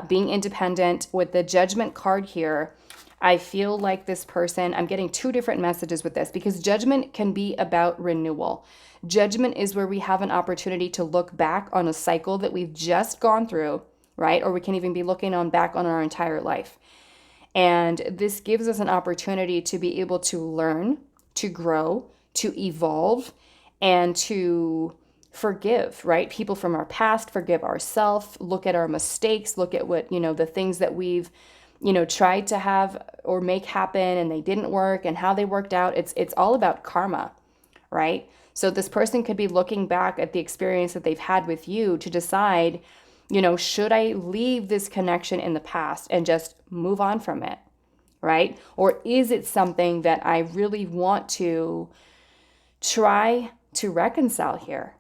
being independent. With the Judgment card here, I feel like this person, I'm getting two different messages with this, because Judgment can be about renewal. Judgment is where we have an opportunity to look back on a cycle that we've just gone through, right? Or we can even be looking back on our entire life. And this gives us an opportunity to be able to learn, to grow, to evolve, and to forgive, right? People from our past, forgive ourselves, look at our mistakes, look at what, the things that we've, tried to have or make happen and they didn't work, and how they worked out. It's all about karma, right? So this person could be looking back at the experience that they've had with you to decide, should I leave this connection in the past and just move on from it, right? Or is it something that I really want to try to reconcile here?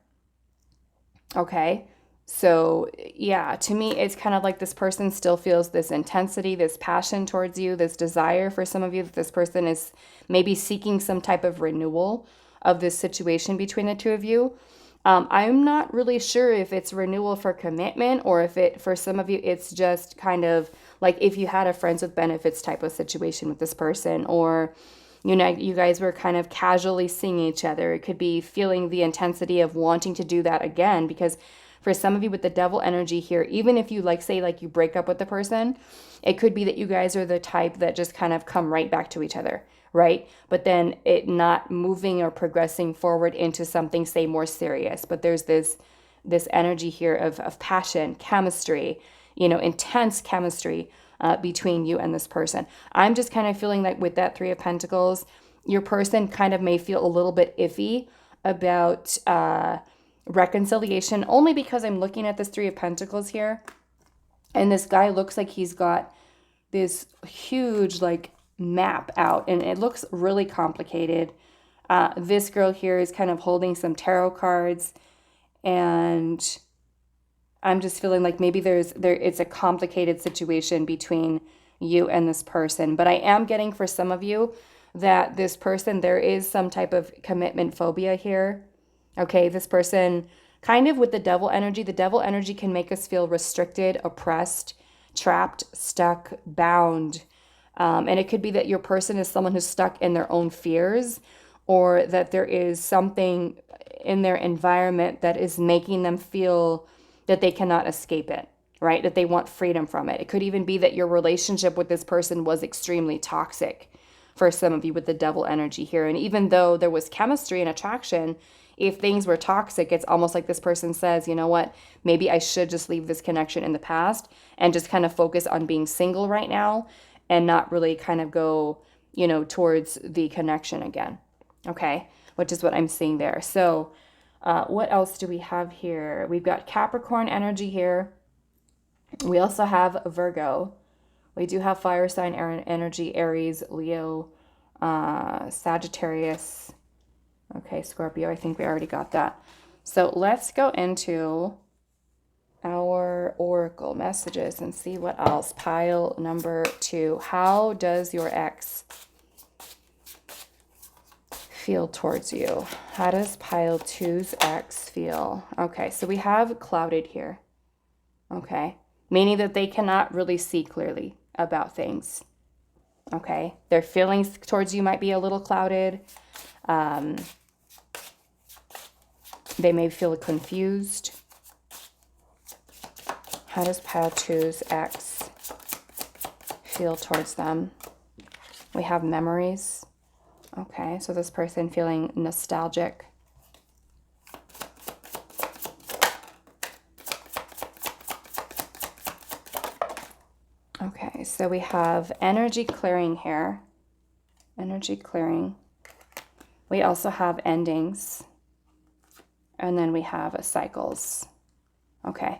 Okay. So yeah, to me, it's kind of like this person still feels this intensity, this passion towards you, this desire. For some of you, that this person is maybe seeking some type of renewal of this situation between the two of you. I'm not really sure if it's renewal for commitment, or if for some of you, it's just kind of like if you had a friends with benefits type of situation with this person, or, you guys were kind of casually seeing each other. It could be feeling the intensity of wanting to do that again, because for some of you with the Devil energy here, even if you say you break up with the person, it could be that you guys are the type that just kind of come right back to each other, right? But then it not moving or progressing forward into something, say, more serious. But there's this energy here of passion, chemistry, intense chemistry between you and this person. I'm just kind of feeling like with that Three of Pentacles, your person kind of may feel a little bit iffy about reconciliation, only because I'm looking at this Three of Pentacles here, and this guy looks like he's got this huge like map out, and it looks really complicated. This girl here is kind of holding some tarot cards, and I'm just feeling like maybe it's a complicated situation between you and this person. But I am getting for some of you that this person, there is some type of commitment phobia here. Okay, this person kind of with the devil energy can make us feel restricted, oppressed, trapped, stuck, bound. And it could be that your person is someone who's stuck in their own fears, or that there is something in their environment that is making them feel that they cannot escape it, right? That they want freedom from it. It could even be that your relationship with this person was extremely toxic for some of you with the devil energy here. And even though there was chemistry and attraction, if things were toxic, it's almost like this person says, you know what, maybe I should just leave this connection in the past and just kind of focus on being single right now and not really kind of go, towards the connection again. Okay, which is what I'm seeing there. So what else do we have here? We've got Capricorn energy here. We also have Virgo. We do have fire sign energy, Aries, Leo, Sagittarius. Okay, Scorpio, I think we already got that. So let's go into our oracle messages and see what else. Pile number 2. How does your ex feel towards you? How does pile 2's ex feel? Okay, so we have clouded here. Okay, meaning that they cannot really see clearly about things. Okay, their feelings towards you might be a little clouded. They may feel confused. How does pile 2's ex feel towards them? We have memories. Okay, so this person feeling nostalgic. Okay, so we have energy clearing here. Energy clearing. We also have endings. And then we have cycles. Okay.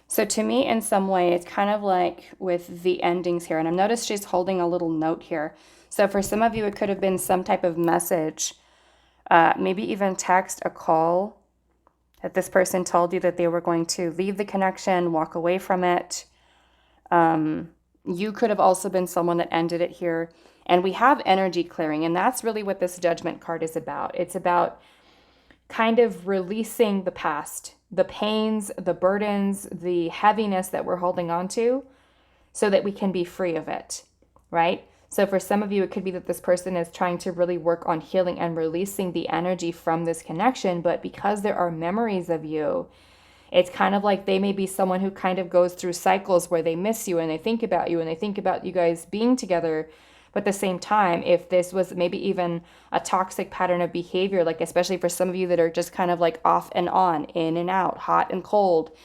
So to me, in some way, it's kind of like with the endings here. And I've noticed she's holding a little note here. So for some of you, it could have been some type of message, maybe even text, a call, that this person told you that they were going to leave the connection, walk away from it. You could have also been someone that ended it here. And we have energy clearing. And that's really what this Judgment card is about. It's about kind of releasing the past, the pains, the burdens, the heaviness that we're holding on to, so that we can be free of it, right? So for some of you, it could be that this person is trying to really work on healing and releasing the energy from this connection, but because there are memories of you, it's kind of like they may be someone who kind of goes through cycles where they miss you and they think about you and they think about you guys being together. But at the same time, if this was maybe even a toxic pattern of behavior, like especially for some of you that are just kind of like off and on, in and out, hot and cold,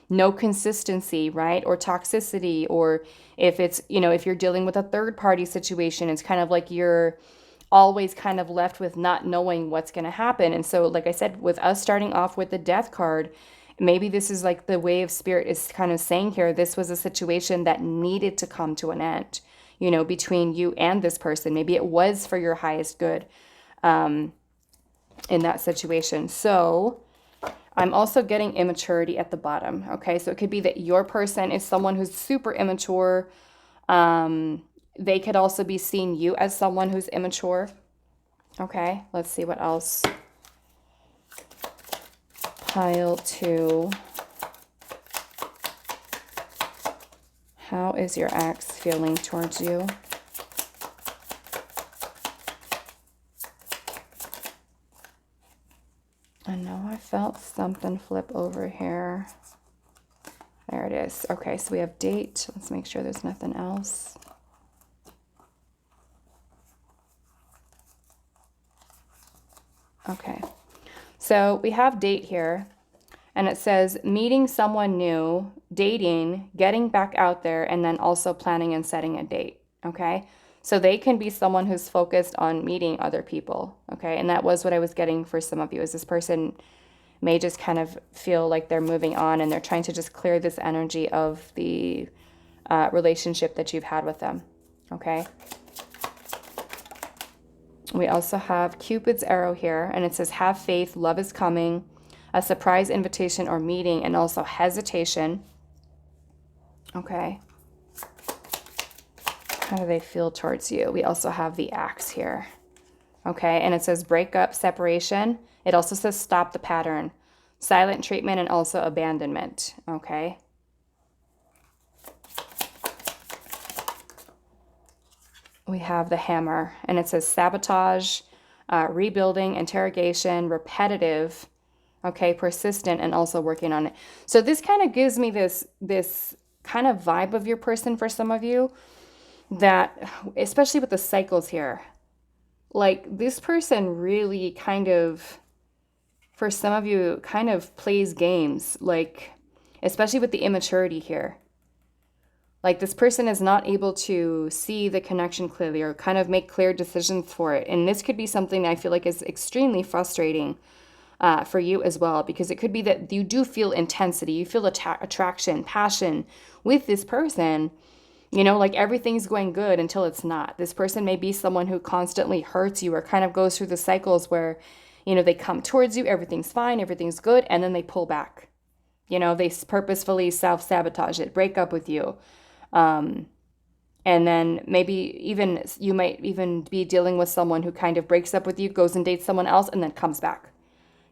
no consistency, right? Or toxicity, or if it's, if you're dealing with a third party situation, it's kind of like you're always kind of left with not knowing what's going to happen. And so, like I said, with us starting off with the Death card, maybe this is like the way of spirit is kind of saying here, this was a situation that needed to come to an end, between you and this person. Maybe it was for your highest good in that situation. So I'm also getting immaturity at the bottom. Okay, so it could be that your person is someone who's super immature. They could also be seeing you as someone who's immature. Okay, let's see what else. Pile 2. How is your ex feeling towards you? I know I felt something flip over here. There it is. Okay, so we have date. Let's make sure there's nothing else. Okay, so we have date here. And it says meeting someone new, dating, getting back out there, and then also planning and setting a date, okay? So they can be someone who's focused on meeting other people, okay? And that was what I was getting for some of you, is this person may just kind of feel like they're moving on and they're trying to just clear this energy of the relationship that you've had with them. Okay. We also have Cupid's arrow here, and it says, have faith, love is coming, a surprise invitation or meeting, and also hesitation. Okay. How do they feel towards you? We also have the axe here. Okay, and it says breakup, separation. It also says stop the pattern, silent treatment, and also abandonment. Okay. We have the hammer, and it says sabotage, rebuilding, interrogation, repetitive, okay, persistent, and also working on it. So this kind of gives me this kind of vibe of your person for some of you, that, especially with the cycles here, like this person really kind of, for some of you, kind of plays games, like, especially with the immaturity here. Like this person is not able to see the connection clearly or kind of make clear decisions for it. And this could be something I feel like is extremely frustrating for you as well, because it could be that you do feel intensity, you feel attraction, passion with this person, you know, like everything's going good until it's not. This person may be someone who constantly hurts you or kind of goes through the cycles where, you know, they come towards you, everything's fine, everything's good, and then they pull back. You know, they purposefully self-sabotage it, break up with you. And then maybe even you might even be dealing with someone who kind of breaks up with you, goes and dates someone else, and then comes back.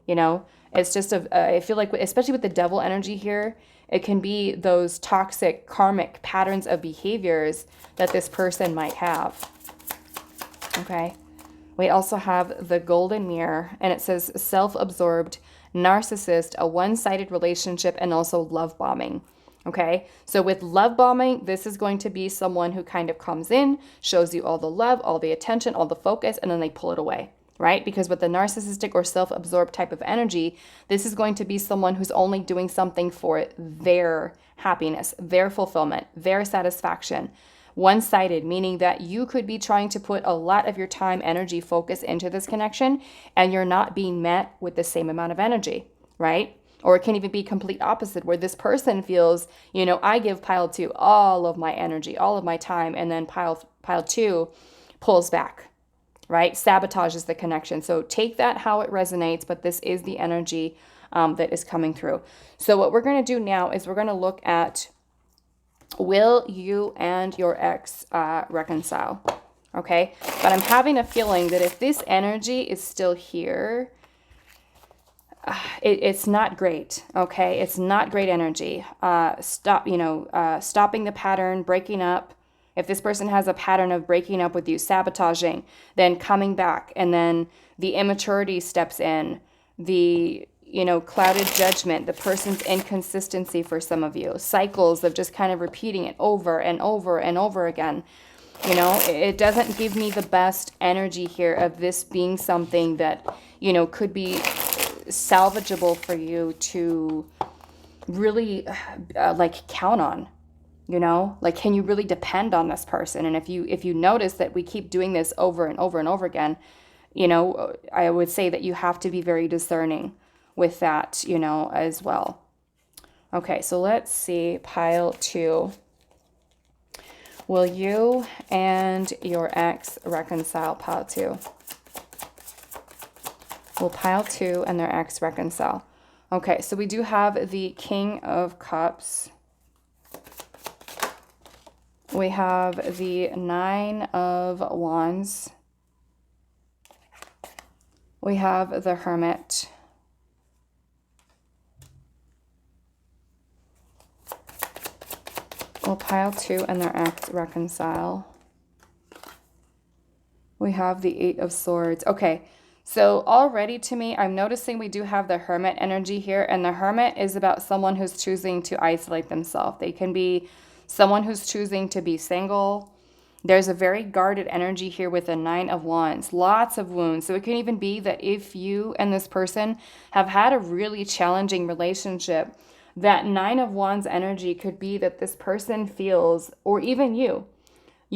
You know, it's just I feel like, especially with the devil energy here, it can be those toxic karmic patterns of behaviors that this person might have. Okay. We also have the golden mirror, and it says self-absorbed, narcissist, a one-sided relationship, and also love bombing. Okay, so with love bombing, this is going to be someone who kind of comes in, shows you all the love, all the attention, all the focus, and then they pull it away, right? Because with the narcissistic or self-absorbed type of energy, this is going to be someone who's only doing something for their happiness, their fulfillment, their satisfaction. One-sided, meaning that you could be trying to put a lot of your time, energy, focus into this connection, and you're not being met with the same amount of energy, right? Or it can even be complete opposite, where this person feels, you know, I give pile 2 all of my energy, all of my time, and then pile 2 pulls back, right? Sabotages the connection. So take that how it resonates, but this is the energy that is coming through. So what we're going to do now is we're going to look at, will you and your ex reconcile? Okay, but I'm having a feeling that if this energy is still here, it's not great. Okay, it's not great energy. Stopping the pattern, breaking up. If this person has a pattern of breaking up with you, sabotaging, then coming back, and then the immaturity steps in, the clouded judgment, the person's inconsistency for some of you, cycles of just kind of repeating it over and over and over again. You know, it doesn't give me the best energy here of this being something that, could be salvageable for you to really count on. Like, can you really depend on this person? And if you notice that we keep doing this over and over and over again, I would say that you have to be very discerning with that, as well. Okay, so let's see, pile 2. Will you and your ex reconcile? Pile 2. Will pile 2 and their ex reconcile? Okay, so we do have the King of Cups. We have the 9 of Wands. We have the Hermit. Will pile 2 and their ex reconcile? We have the 8 of Swords. Okay, so already to me, I'm noticing we do have the Hermit energy here, and the Hermit is about someone who's choosing to isolate themselves. They can be someone who's choosing to be single. There's a very guarded energy here with the 9 of Wands, lots of wounds. So it can even be that if you and this person have had a really challenging relationship, that 9 of Wands energy could be that this person feels, or even you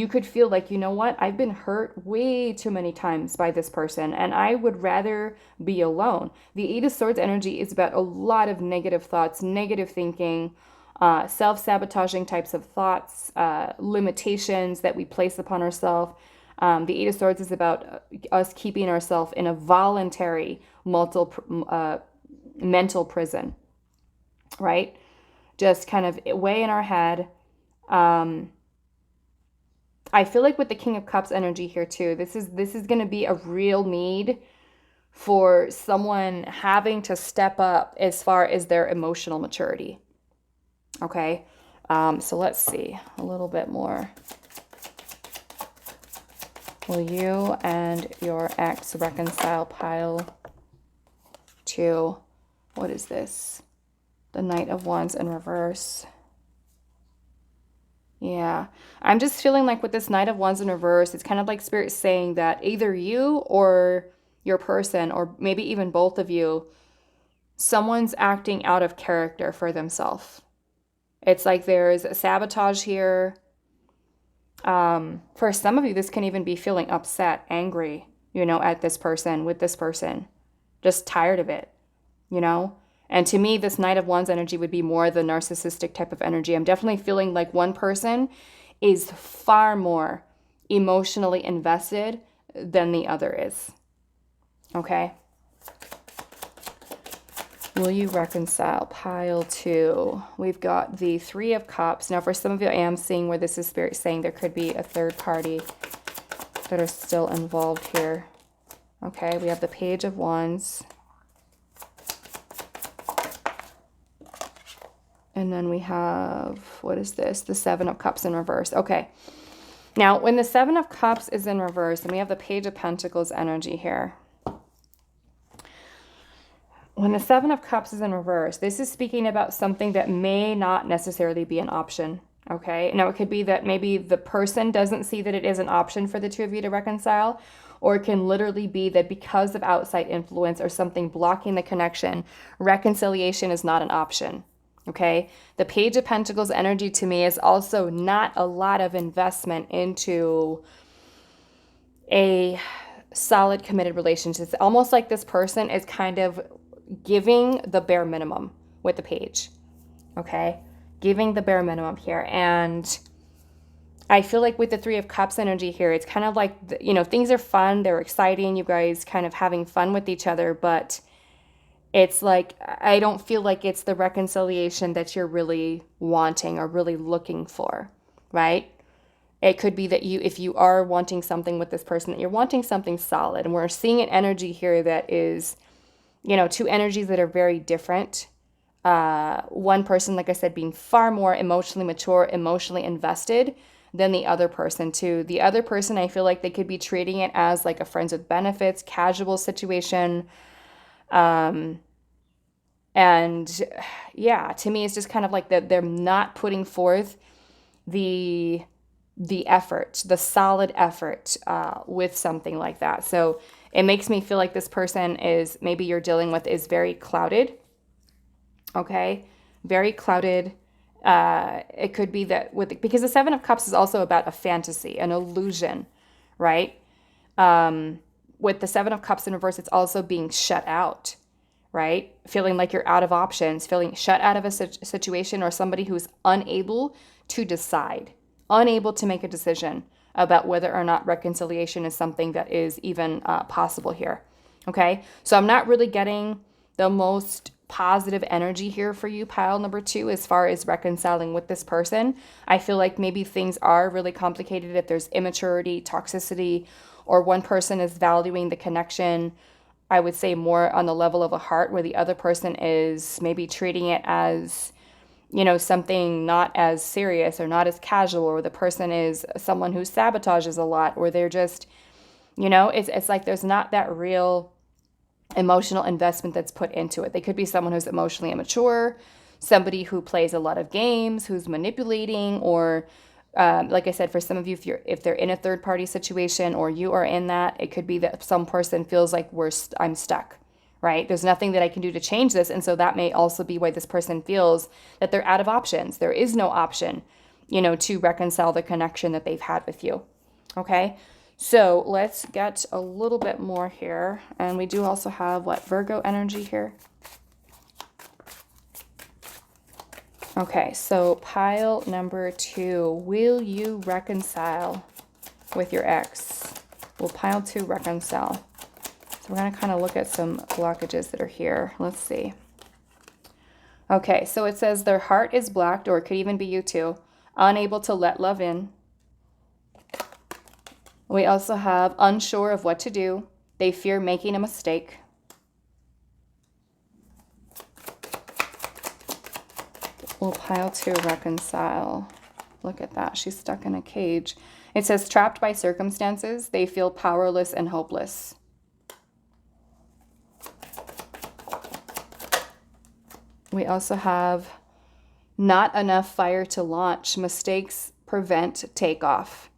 could feel like, you know what, I've been hurt way too many times by this person, and I would rather be alone. The 8 of Swords energy is about a lot of negative thoughts, negative thinking, self-sabotaging types of thoughts, limitations that we place upon ourselves. The Eight of Swords is about us keeping ourselves in a voluntary mental prison, right? Just kind of way in our head. I feel like with the King of Cups energy here too, this is going to be a real need for someone having to step up as far as their emotional maturity. Okay, so let's see a little bit more. Will you and your ex reconcile? Pile 2. What is this? The Knight of Wands in reverse. Yeah, I'm just feeling like with this Knight of Wands in reverse, it's kind of like Spirit saying that either you or your person, or maybe even both of you, someone's acting out of character for themselves. It's like there's a sabotage here. For some of you, this can even be feeling upset, angry, at this person, with this person, just tired of it, And to me, this Knight of Wands energy would be more the narcissistic type of energy. I'm definitely feeling like one person is far more emotionally invested than the other is. Okay? Will you reconcile? Pile 2. We've got the 3 of Cups. Now, for some of you, I am seeing where this is Spirit saying there could be a third party that are still involved here. Okay, we have the Page of Wands. And then we have, what is this? The 7 of Cups in reverse. Okay. Now, when the 7 of Cups is in reverse, and we have the Page of Pentacles energy here. When the 7 of Cups is in reverse, this is speaking about something that may not necessarily be an option, okay? Now, it could be that maybe the person doesn't see that it is an option for the two of you to reconcile, or it can literally be that because of outside influence or something blocking the connection, reconciliation is not an option, okay? The Page of Pentacles energy to me is also not a lot of investment into a solid, committed relationship. It's almost like this person is kind of giving the bare minimum with the Page, okay? Giving the bare minimum here. And I feel like with the 3 of Cups energy here, it's kind of like, things are fun, they're exciting, you guys kind of having fun with each other, but it's like, I don't feel like it's the reconciliation that you're really wanting or really looking for, right? It could be that if you are wanting something with this person, that you're wanting something solid. And we're seeing an energy here that is, two energies that are very different. One person, like I said, being far more emotionally mature, emotionally invested than the other person too. The other person, I feel like they could be treating it as like a friends with benefits, casual situation. And yeah, to me, it's just kind of like that they're not putting forth the effort, the solid effort with something like that. So it makes me feel like this person is, maybe you're dealing with, is very clouded. Okay, very clouded. It could be that because the 7 of Cups is also about a fantasy, an illusion, right? With the 7 of Cups in reverse, it's also being shut out, right? Feeling like you're out of options, feeling shut out of a situation, or somebody who's unable to decide, unable to make a decision about whether or not reconciliation is something that is even possible here. Okay, so I'm not really getting the most positive energy here for you, pile number 2, as far as reconciling with this person. I feel like maybe things are really complicated if there's immaturity, toxicity, or one person is valuing the connection, I would say more on the level of a heart, where the other person is maybe treating it as, something not as serious or not as casual, or the person is someone who sabotages a lot, or they're just, it's like there's not that real emotional investment that's put into it. They could be someone who's emotionally immature, somebody who plays a lot of games, who's manipulating, or like I said, for some of you, if they're in a third party situation or you are in that, it could be that some person feels like I'm stuck, right? There's nothing that I can do to change this. And so that may also be why this person feels that they're out of options. There is no option, to reconcile the connection that they've had with you. Okay. So let's get a little bit more here. And we do also have Virgo energy here. Okay, so pile number 2, will you reconcile with your ex? Will pile 2 reconcile? So we're going to kind of look at some blockages that are here. Let's see. Okay, so it says their heart is blocked, or it could even be you too, unable to let love in. We also have unsure of what to do. They fear making a mistake. We'll pile 2 reconcile. Look at that. She's stuck in a cage. It says trapped by circumstances. They feel powerless and hopeless. We also have not enough fire to launch. Mistakes prevent takeoff.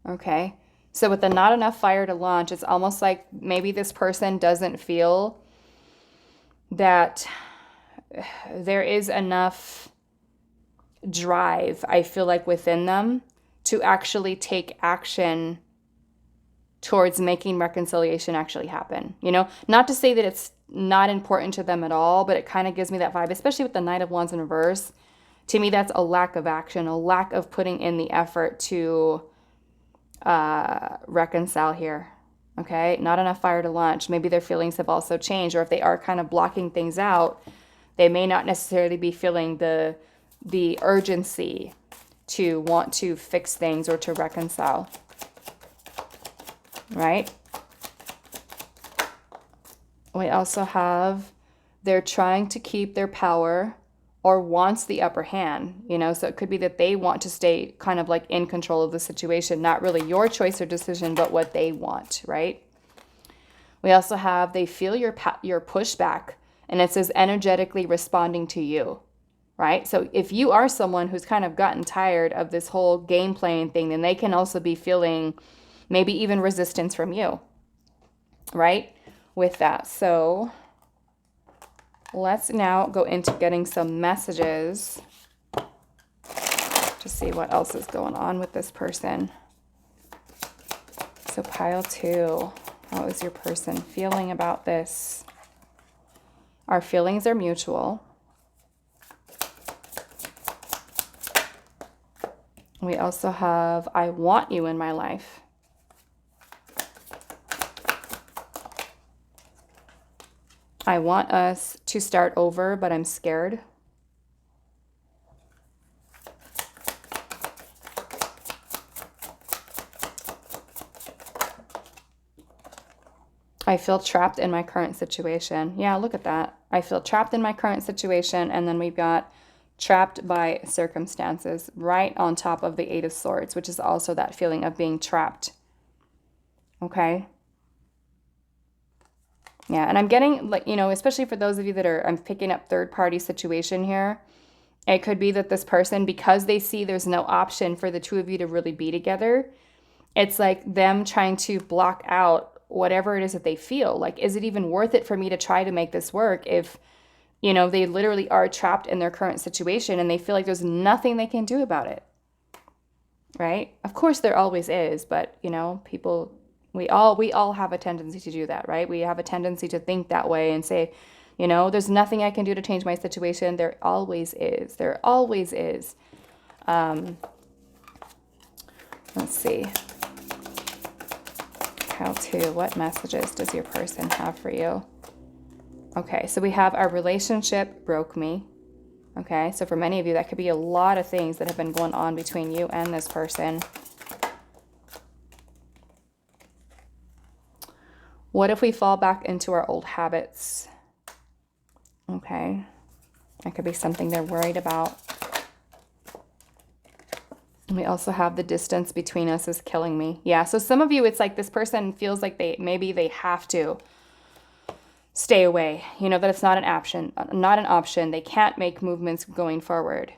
Okay. So with the not enough fire to launch, it's almost like maybe this person doesn't feel that there is enough drive, I feel like, within them to actually take action towards making reconciliation actually happen. You know, not to say that it's not important to them at all, but it kind of gives me that vibe, especially with the Knight of Wands in reverse. To me, that's a lack of action, a lack of putting in the effort to reconcile here. Okay, not enough fire to launch. Maybe their feelings have also changed, or if they are kind of blocking things out, they may not necessarily be feeling the urgency to want to fix things or to reconcile. Right? We also have they're trying to keep their power or wants the upper hand, you know, so it could be that they want to stay kind of like in control of the situation, not really your choice or decision, but what they want, right? We also have they feel your pushback, and it says energetically responding to you, right? So if you are someone who's kind of gotten tired of this whole game playing thing, then they can also be feeling maybe even resistance from you, right? With that. So let's now go into getting some messages to see what else is going on with this person. So pile 2, how is your person feeling about this? Our feelings are mutual. We also have, I want you in my life. I want us to start over, but I'm scared. I feel trapped in my current situation. Yeah, look at that. I feel trapped in my current situation, and then we've got trapped by circumstances right on top of the 8 of Swords, which is also that feeling of being trapped. Okay? Yeah, and I'm getting, like, you know, especially for those of you that are, I'm picking up third-party situation here. It could be that this person, because they see there's no option for the two of you to really be together, it's like them trying to block out whatever it is that they feel. Like, is it even worth it for me to try to make this work if, you know, they literally are trapped in their current situation and they feel like there's nothing they can do about it, right? Of course, there always is, but, you know, people... We all have a tendency to do that, right? We have a tendency to think that way and say, you know, there's nothing I can do to change my situation. There always is. There always is. Let's see. How to, what messages does your person have for you? Okay, so we have our relationship broke me. Okay, so for many of you, that could be a lot of things that have been going on between you and this person. What if we fall back into our old habits? Okay. That could be something they're worried about. And we also have the distance between us is killing me. Yeah, so some of you, it's like this person feels like maybe they have to stay away. You know, that it's not an option. They can't make movements going forward.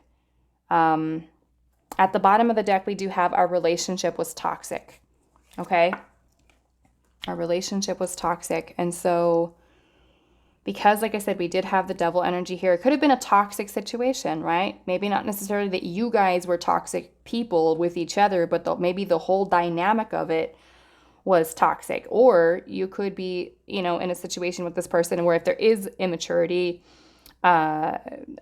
At the bottom of the deck, we do have our relationship was toxic. Okay? Our relationship was toxic. And so because, like I said, we did have the devil energy here, it could have been a toxic situation, right? Maybe not necessarily that you guys were toxic people with each other, but maybe the whole dynamic of it was toxic. Or you could be, you know, in a situation with this person where if there is immaturity,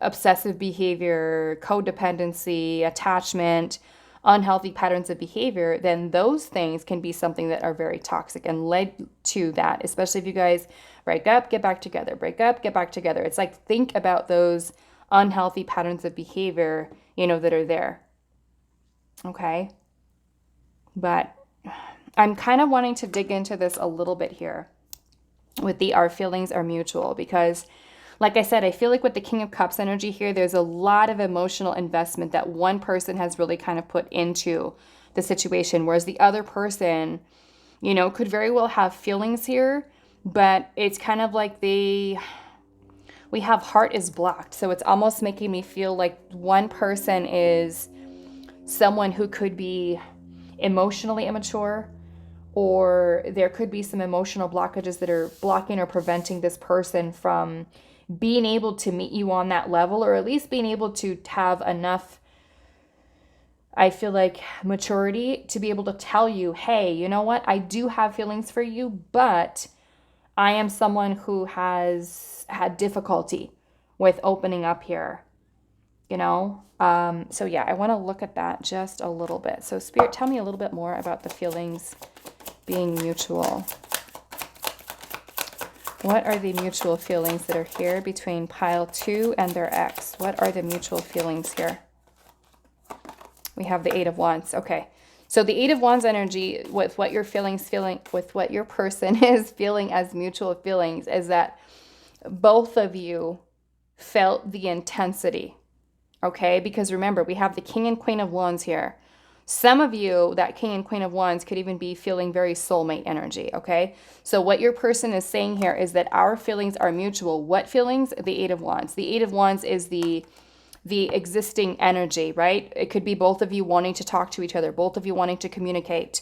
obsessive behavior, codependency, attachment, unhealthy patterns of behavior, then those things can be something that are very toxic and led to that, especially if you guys break up, get back together, break up, get back together. It's like, think about those unhealthy patterns of behavior, you know, that are there. Okay. But I'm kind of wanting to dig into this a little bit here with the our feelings are mutual, because like I said, I feel like with the King of Cups energy here, there's a lot of emotional investment that one person has really kind of put into the situation, whereas the other person, you know, could very well have feelings here, but it's kind of like we have heart is blocked. So it's almost making me feel like one person is someone who could be emotionally immature, or there could be some emotional blockages that are blocking or preventing this person from being able to meet you on that level, or at least being able to have enough, I feel like, maturity to be able to tell you, hey, you know what? I do have feelings for you, but I am someone who has had difficulty with opening up here, you know? So yeah, I want to look at that just a little bit. So Spirit, tell me a little bit more about the feelings being mutual. What are the mutual feelings that are here between pile 2 and their ex? What are the mutual feelings here? We have the 8 of Wands. Okay. So the 8 of Wands energy with what your with what your person is feeling as mutual feelings is that both of you felt the intensity. Okay? Because remember, we have the King and Queen of Wands here. Some of you, that King and Queen of Wands, could even be feeling very soulmate energy, okay? So what your person is saying here is that our feelings are mutual. What feelings? The 8 of Wands. The 8 of Wands is the existing energy, right? It could be both of you wanting to talk to each other, both of you wanting to communicate.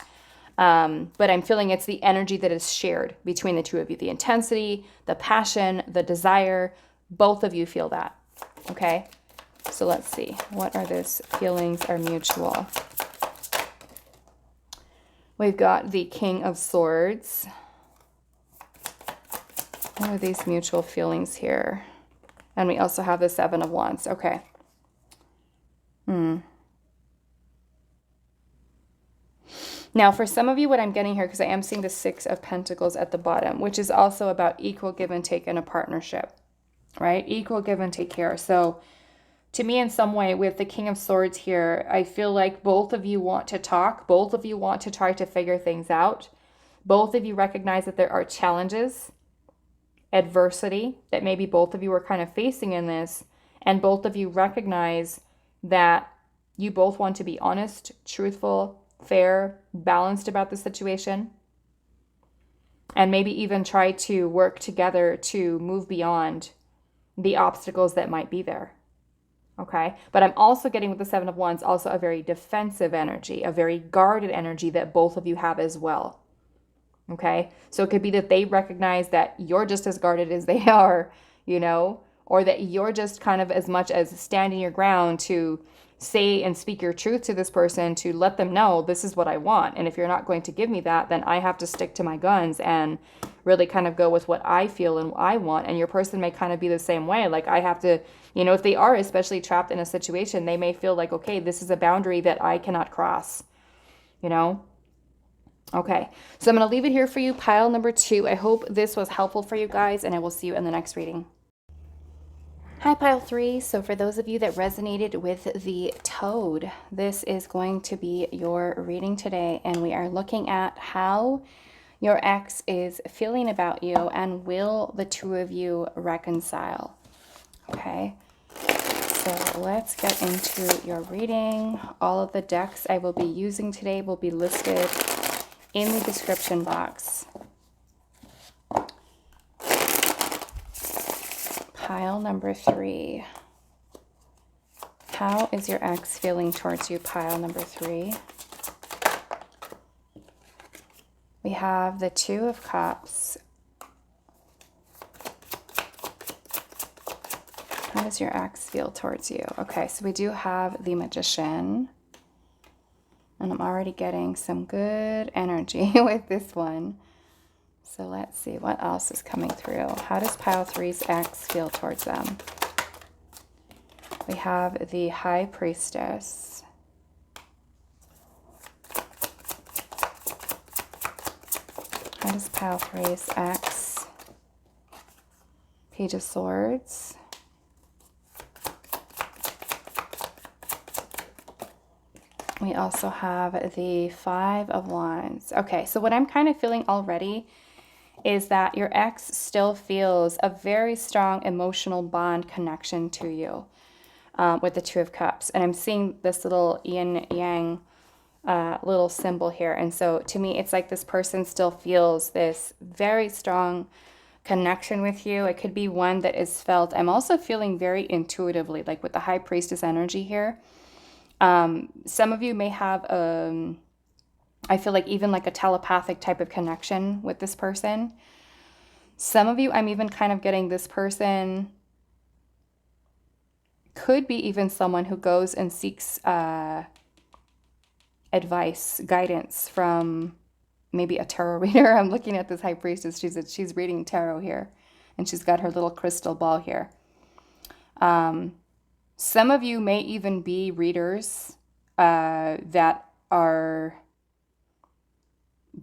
But I'm feeling it's the energy that is shared between the two of you. The intensity, the passion, the desire, both of you feel that, okay? So let's see. What are those feelings are mutual? We've got the King of Swords. What are these mutual feelings here? And we also have the 7 of Wands. Okay. Now, for some of you, what I'm getting here, because I am seeing the 6 of Pentacles at the bottom, which is also about equal give and take in a partnership, right? Equal give and take here. So to me, in some way, with the King of Swords here, I feel like both of you want to talk. Both of you want to try to figure things out. Both of you recognize that there are challenges, adversity that maybe both of you are kind of facing in this. And both of you recognize that you both want to be honest, truthful, fair, balanced about the situation. And maybe even try to work together to move beyond the obstacles that might be there. Okay, but I'm also getting with the 7 of Wands also a very defensive energy, a very guarded energy that both of you have as well. Okay, so it could be that they recognize that you're just as guarded as they are, you know, or that you're just kind of as much as standing your ground to say and speak your truth to this person, to let them know this is what I want. And if you're not going to give me that, then I have to stick to my guns and really kind of go with what I feel and I want. And your person may kind of be the same way. Like I have to, you know, if they are especially trapped in a situation, they may feel like, okay, this is a boundary that I cannot cross, you know? Okay, so I'm going to leave it here for you, pile number 2. I hope this was helpful for you guys, and I will see you in the next reading. Hi, pile 3. So for those of you that resonated with the toad, this is going to be your reading today, and we are looking at how your ex is feeling about you and will the two of you reconcile. Okay, so let's get into your reading. All of the decks I will be using today will be listed in the description box. Pile number 3. How is your ex feeling towards you? Pile number 3. We have the 2 of Cups. How does your ex feel towards you? Okay, so we do have the Magician. And I'm already getting some good energy with this one. So let's see what else is coming through. How does pile 3's ex feel towards them? We have the High Priestess. How does Pile 3's X? Page of Swords. We also have the Five of Wands. Okay, so what I'm kind of feeling already is that your ex still feels a very strong emotional bond connection to you with the Two of Cups. And I'm seeing this little yin yang little symbol here. And so to me, it's like this person still feels this very strong connection with you. It could be one that is felt. I'm also feeling very intuitively, like with the High Priestess energy here. Some of you may have, I feel like even like a telepathic type of connection with this person. Some of you, I'm even kind of getting this person could be even someone who goes and seeks advice, guidance from maybe a tarot reader. I'm looking at this High Priestess. She's reading tarot here, and she's got her little crystal ball here. Some of you may even be readers that are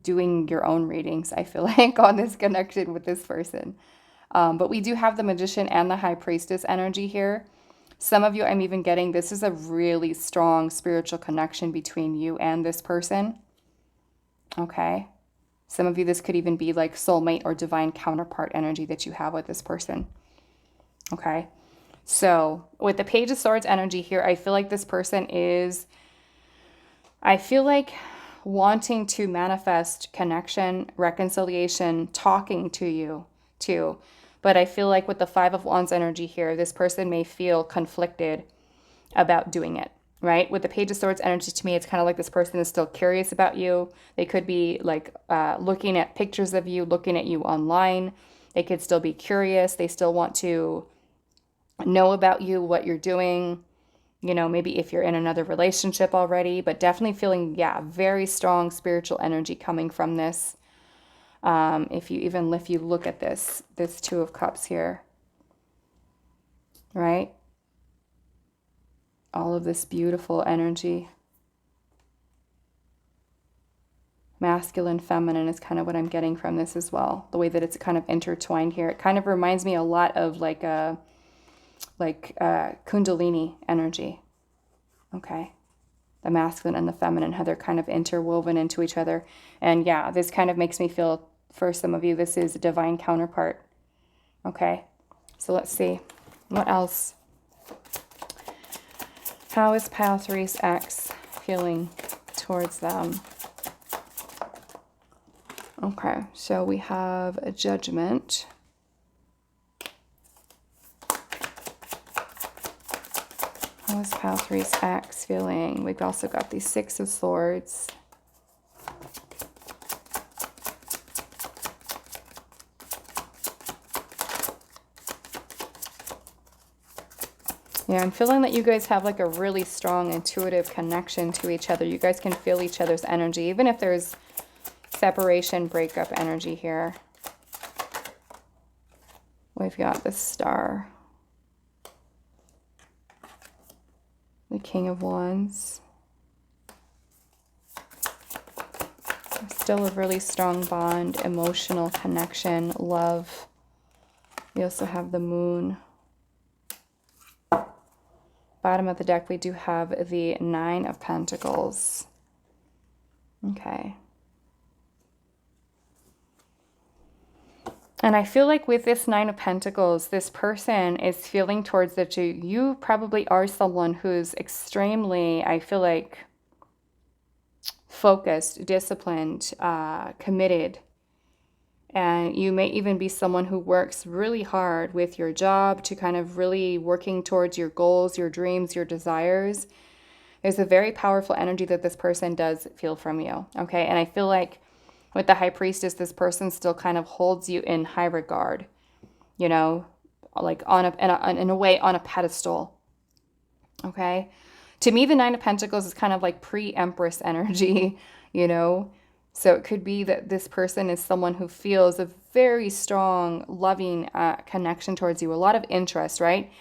doing your own readings, I feel like, on this connection with this person. But we do have the Magician and the High Priestess energy here. Some of you, I'm even getting, this is a really strong spiritual connection between you and this person. Okay. Some of you, this could even be like soulmate or divine counterpart energy that you have with this person. Okay. So with the Page of Swords energy here, I feel like this person is, I feel like wanting to manifest connection, reconciliation, talking to you too. But I feel like with the Five of Wands energy here, this person may feel conflicted about doing it, right? With the Page of Swords energy, to me, it's kind of like this person is still curious about you. They could be like looking at pictures of you, looking at you online. They could still be curious. They still want to know about you, what you're doing, you know, maybe if you're in another relationship already, but definitely feeling, yeah, very strong spiritual energy coming from this. If you look at this Two of Cups here, right? All of this beautiful energy. Masculine, feminine is kind of what I'm getting from this as well. The way that it's kind of intertwined here. It kind of reminds me a lot of like Kundalini energy. Okay. The masculine and the feminine, how they're kind of interwoven into each other. And yeah, this kind of makes me feel, for some of you, this is a divine counterpart. Okay. So let's see. What else? How is Pile 3's ex feeling towards them? Okay. So we have a Judgment. How is Pile 3's ex feeling? We've also got the Six of Swords. Yeah, I'm feeling that you guys have like a really strong intuitive connection to each other. You guys can feel each other's energy, even if there's separation, breakup energy here. We've got the Star. The King of Wands. Still a really strong bond, emotional connection, love. We also have the Moon. Bottom of the deck, we do have the Nine of Pentacles. Okay. And I feel like with this Nine of Pentacles, this person is feeling towards that you probably are someone who's extremely, I feel like, focused, disciplined, committed. And you may even be someone who works really hard with your job to kind of really working towards your goals, your dreams, your desires. There's a very powerful energy that this person does feel from you. Okay. And I feel like with the High Priestess, this person still kind of holds you in high regard, you know, like in a way on a pedestal. Okay. To me, the Nine of Pentacles is kind of like pre-Empress energy, you know. So it could be that this person is someone who feels a very strong, loving connection towards you, a lot of interest, right?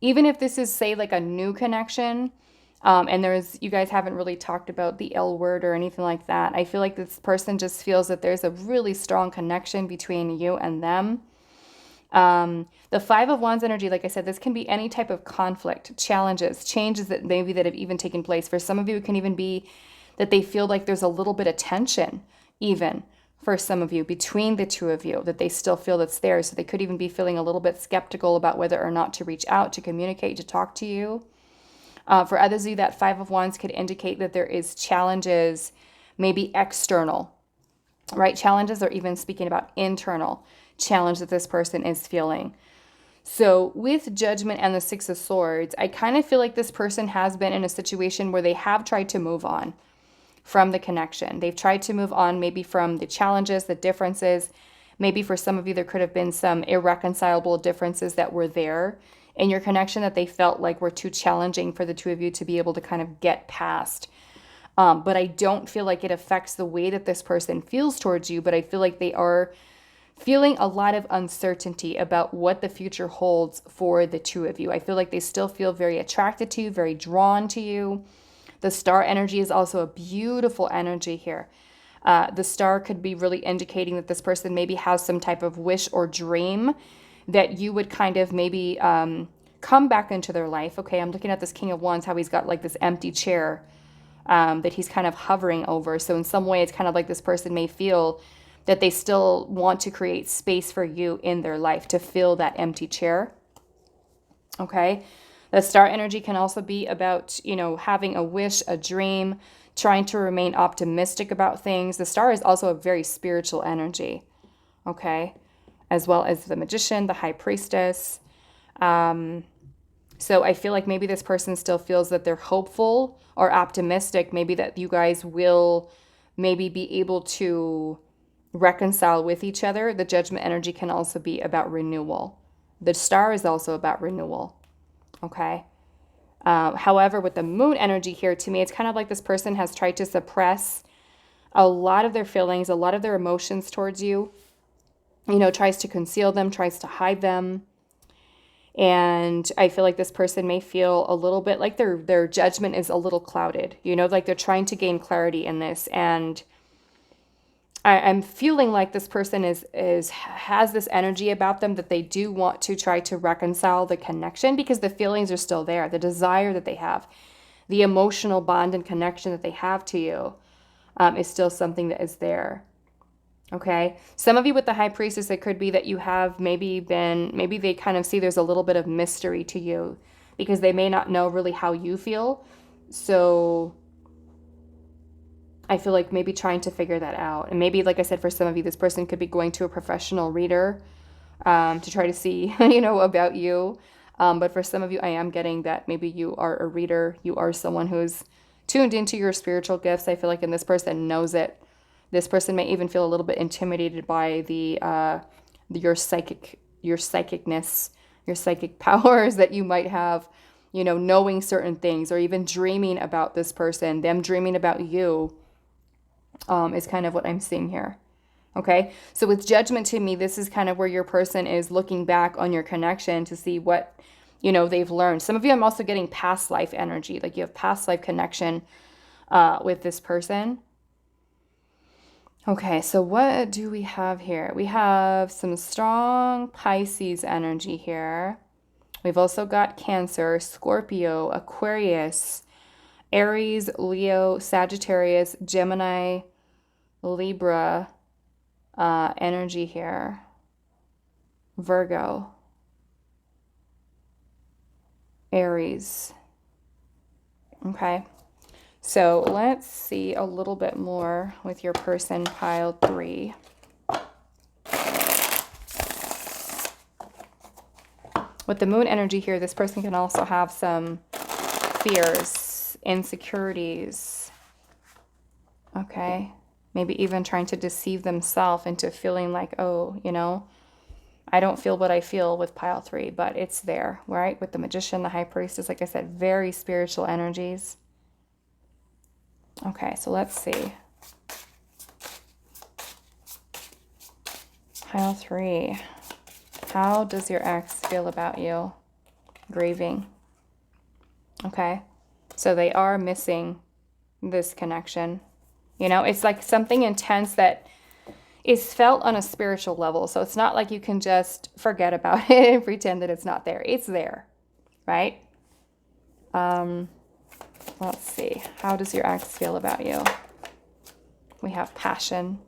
Even if this is, say, like a new connection, and you guys haven't really talked about the L word or anything like that, I feel like this person just feels that there's a really strong connection between you and them. The Five of Wands energy, like I said, this can be any type of conflict, challenges, changes that have even taken place. For some of you, it can even be that they feel like there's a little bit of tension, even for some of you, between the two of you, that they still feel that's there. So they could even be feeling a little bit skeptical about whether or not to reach out, to communicate, to talk to you. For others of you, that Five of Wands could indicate that there is challenges, maybe external, right? Challenges, or even speaking about internal challenge that this person is feeling. So with Judgment and the Six of Swords, I kind of feel like this person has been in a situation where they have tried to move on from the connection. They've tried to move on maybe from the challenges, the differences. Maybe for some of you, there could have been some irreconcilable differences that were there in your connection that they felt like were too challenging for the two of you to be able to kind of get past. But I don't feel like it affects the way that this person feels towards you, but I feel like they are feeling a lot of uncertainty about what the future holds for the two of you. I feel like they still feel very attracted to you, very drawn to you. The star energy is also a beautiful energy here. The star could be really indicating that this person maybe has some type of wish or dream that you would kind of maybe come back into their life. Okay, I'm looking at this King of Wands, how he's got like this empty chair that he's kind of hovering over. So in some way, it's kind of like this person may feel that they still want to create space for you in their life to fill that empty chair. Okay. The star energy can also be about, having a wish, a dream, trying to remain optimistic about things. The star is also a very spiritual energy. Okay. As well as the Magician, the High Priestess. So I feel like maybe this person still feels that they're hopeful or optimistic, maybe that you guys will maybe be able to reconcile with each other. The Judgment energy can also be about renewal. The star is also about renewal. Okay. However, with the Moon energy here, to me, it's kind of like this person has tried to suppress a lot of their feelings, a lot of their emotions towards you, tries to conceal them, tries to hide them. And I feel like this person may feel a little bit like their judgment is a little clouded, like they're trying to gain clarity in this. And I'm feeling like this person has this energy about them that they do want to try to reconcile the connection, because the feelings are still there. The desire that they have, the emotional bond and connection that they have to you is still something that is there. Okay. Some of you with the High Priestess, it could be that you have maybe they kind of see there's a little bit of mystery to you because they may not know really how you feel. So I feel like maybe trying to figure that out. And maybe, like I said, for some of you, this person could be going to a professional reader to try to see, about you. But for some of you, I am getting that maybe you are a reader. You are someone who's tuned into your spiritual gifts. I feel like, and this person knows it. This person may even feel a little bit intimidated by your psychicness, your psychic powers that you might have, knowing certain things, or even dreaming about this person, them dreaming about you, is kind of what I'm seeing here. Okay. So with Judgment, to me, this is kind of where your person is looking back on your connection to see what, they've learned. Some of you, I'm also getting past life energy, like you have past life connection with this person. Okay, so what do we have here? We have some strong Pisces energy here. We've also got Cancer, Scorpio, Aquarius, Aries, Leo, Sagittarius, Gemini, Libra energy here. Virgo, Aries. Okay. So let's see a little bit more with your person, pile 3. With the Moon energy here, this person can also have some fears, insecurities. Okay. Maybe even trying to deceive themselves into feeling like, oh, I don't feel what I feel with pile 3, but it's there, right? With the Magician, the High Priestess, like I said, very spiritual energies. Okay, so let's see. Pile 3. How does your ex feel about you? grieving. Okay. So they are missing this connection. You know, it's like something intense that is felt on a spiritual level. So it's not like you can just forget about it and pretend that it's not there. It's there, right? Let's see. How does your ex feel about you? We have passion.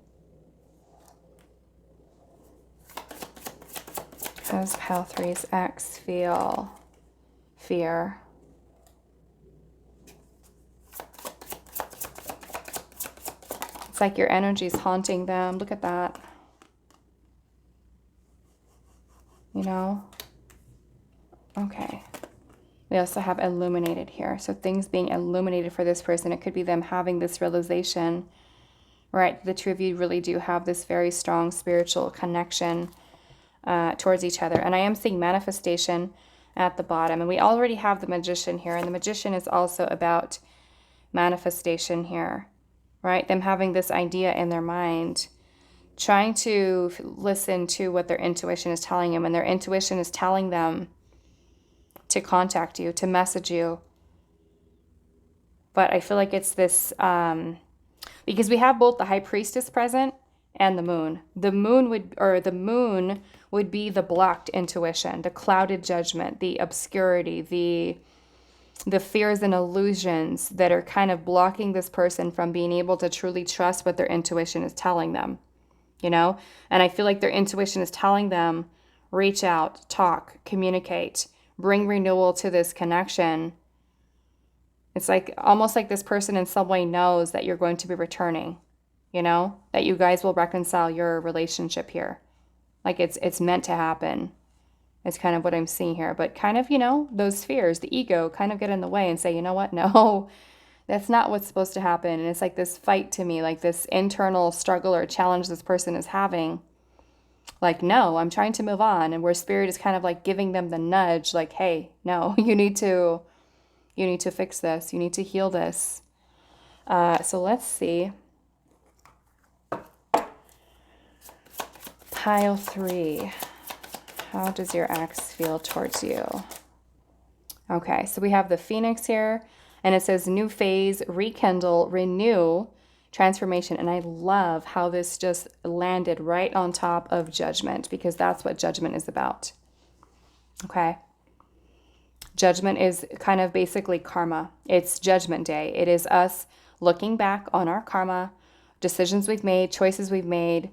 How does Pile 3's ex feel? Fear. It's like your energy's haunting them. Look at that. You know? Okay. We also have illuminated here. So things being illuminated for this person. It could be them having this realization, right? The two of you really do have this very strong spiritual connection towards each other. And I am seeing manifestation at the bottom. And we already have the Magician here. And the Magician is also about manifestation here, right? Them having this idea in their mind, trying to listen to what their intuition is telling them. And their intuition is telling them to contact you, to message you. But I feel like it's this, because we have both the High Priestess present and the Moon. The moon would be the blocked intuition, the clouded judgment, the obscurity, the fears and illusions that are kind of blocking this person from being able to truly trust what their intuition is telling them, you know? And I feel like their intuition is telling them, reach out, talk, communicate, bring renewal to this connection. It's like almost like this person in some way knows that you're going to be returning, you know, that you guys will reconcile your relationship here. Like it's meant to happen. It's kind of what I'm seeing here. But kind of, you know, those fears, the ego kind of get in the way and say, you know what? No, that's not what's supposed to happen. And it's like this fight to me, like this internal struggle or challenge this person is having. Like, no, I'm trying to move on. And where spirit is kind of like giving them the nudge, like, hey, no, you need to fix this. You need to heal this. So let's see. Pile 3. How does your ex feel towards you? Okay, so we have the Phoenix here. And it says new phase, rekindle, renew, transformation. And I love how this just landed right on top of judgment, because that's what judgment is about. Okay. Judgment is kind of basically karma. It's judgment day. It is us looking back on our karma, decisions we've made, choices we've made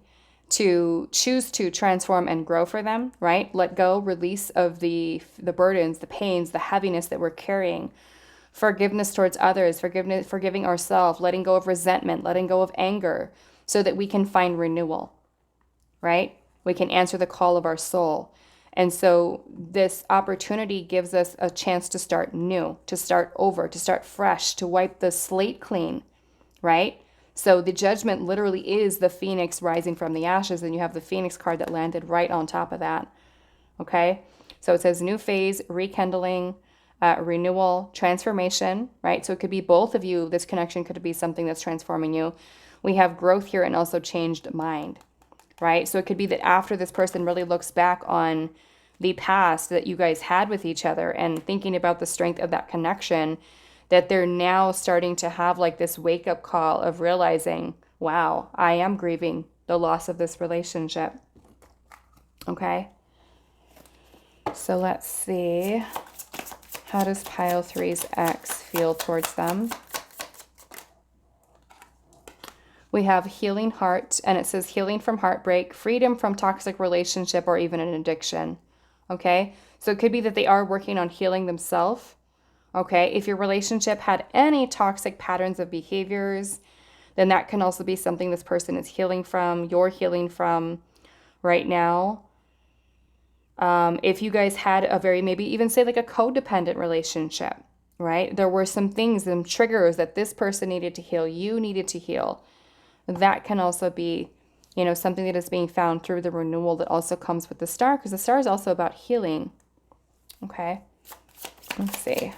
to choose to transform and grow for them, right? Let go, release of the burdens, the pains, the heaviness that we're carrying. Forgiveness towards others, forgiving ourselves, letting go of resentment, letting go of anger, so that we can find renewal, right? We can answer the call of our soul. And so this opportunity gives us a chance to start new, to start over, to start fresh, to wipe the slate clean, right? So the judgment literally is the phoenix rising from the ashes, and you have the Phoenix card that landed right on top of that, okay? So it says new phase, rekindling, renewal, transformation, right? So it could be both of you. This connection could be something that's transforming you. We have growth here and also changed mind, right? So it could be that after this person really looks back on the past that you guys had with each other and thinking about the strength of that connection, that they're now starting to have like this wake-up call of realizing, wow, I am grieving the loss of this relationship. Okay? So let's see. How does Pile 3's ex feel towards them? We have healing heart, and it says healing from heartbreak, freedom from toxic relationship, or even an addiction. Okay? So it could be that they are working on healing themselves. Okay? If your relationship had any toxic patterns of behaviors, then that can also be something this person is healing from, you're healing from right now. If you guys had a very, maybe even say like a codependent relationship, right? There were some things, some triggers that this person needed to heal, you needed to heal. That can also be, you know, something that is being found through the renewal that also comes with the star, because the star is also about healing. Okay, let's see.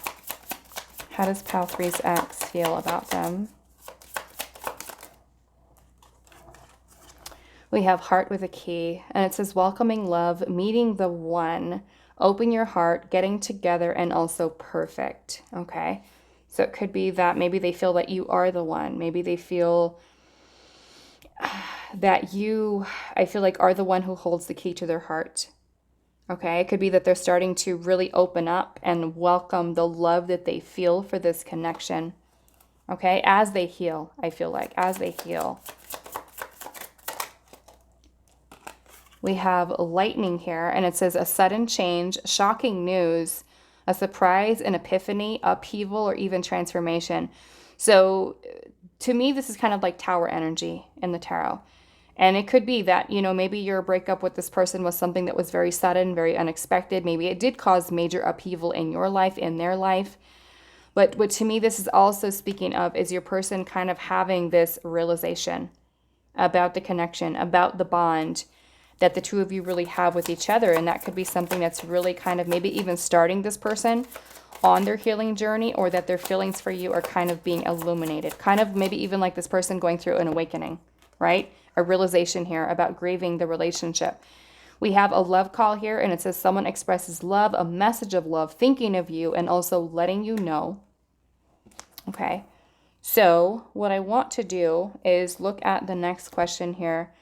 How does Pile 3's ex feel about them? We have heart with a key, and it says welcoming love, meeting the one, open your heart, getting together, and also perfect. Okay. So it could be that maybe they feel that you are the one. Maybe they feel that you, I feel like, are the one who holds the key to their heart. Okay. It could be that they're starting to really open up and welcome the love that they feel for this connection. Okay. As they heal, I feel like, as they heal. We have lightning here, and it says a sudden change, shocking news, a surprise, an epiphany, upheaval, or even transformation. So to me, this is kind of like tower energy in the tarot. And it could be that, you know, maybe your breakup with this person was something that was very sudden, very unexpected. Maybe it did cause major upheaval in your life, in their life. But what to me this is also speaking of is your person kind of having this realization about the connection, about the bond that the two of you really have with each other. And that could be something that's really kind of maybe even starting this person on their healing journey, or that their feelings for you are kind of being illuminated. Kind of maybe even like this person going through an awakening, right? A realization here about grieving the relationship. We have a love call here, and it says someone expresses love, a message of love, thinking of you, and also letting you know. Okay. So what I want to do is look at the next question here,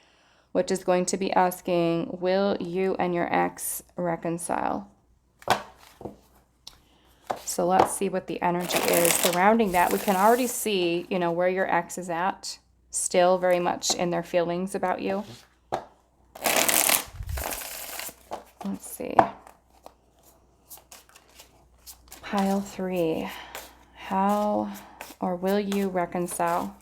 which is going to be asking, will you and your ex reconcile? So let's see what the energy is surrounding that. We can already see, you know, where your ex is at, still very much in their feelings about you. Let's see. Pile 3. How or will you reconcile?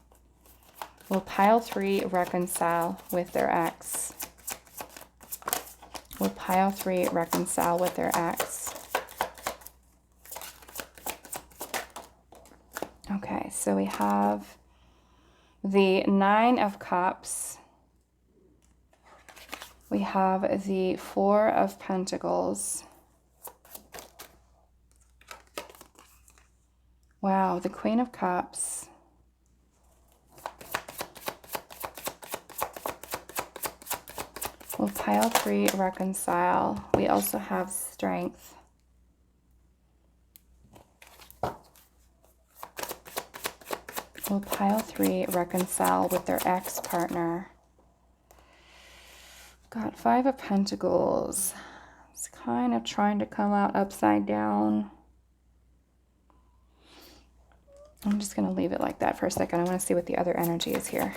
Will pile 3 reconcile with their ex? Will pile 3 reconcile with their ex? Okay, so we have the 9 of Cups. We have the 4 of Pentacles. Wow, the Queen of Cups. Will pile 3 reconcile? We also have Strength. Will pile 3 reconcile with their ex-partner? Got 5 of Pentacles. It's kind of trying to come out upside down. I'm just going to leave it like that for a second. I want to see what the other energy is here.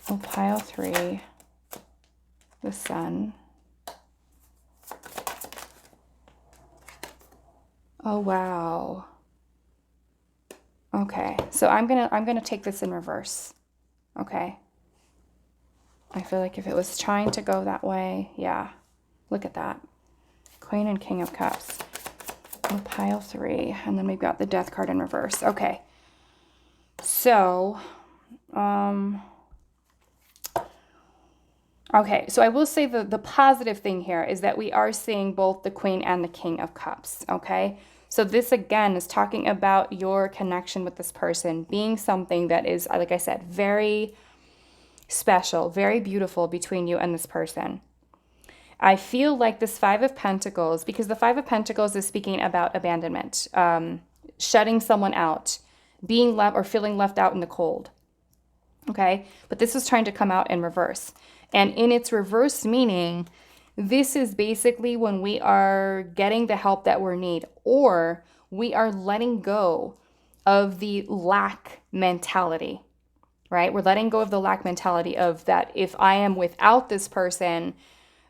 Will pile 3, the Sun. Oh, wow. Okay, so I'm gonna take this in reverse. Okay. I feel like if it was trying to go that way, yeah. Look at that. Queen and King of Cups. We'll pile 3, and then we've got the Death card in reverse. Okay. So, okay, so I will say the positive thing here is that we are seeing both the Queen and the King of Cups, okay? So this, again, is talking about your connection with this person being something that is, like I said, very special, very beautiful between you and this person. I feel like this 5 of Pentacles, because the 5 of Pentacles is speaking about abandonment, shutting someone out, being left or feeling left out in the cold, okay? But this is trying to come out in reverse. And in its reverse meaning, this is basically when we are getting the help that we need, or we are letting go of the lack mentality, right? We're letting go of the lack mentality of that if I am without this person,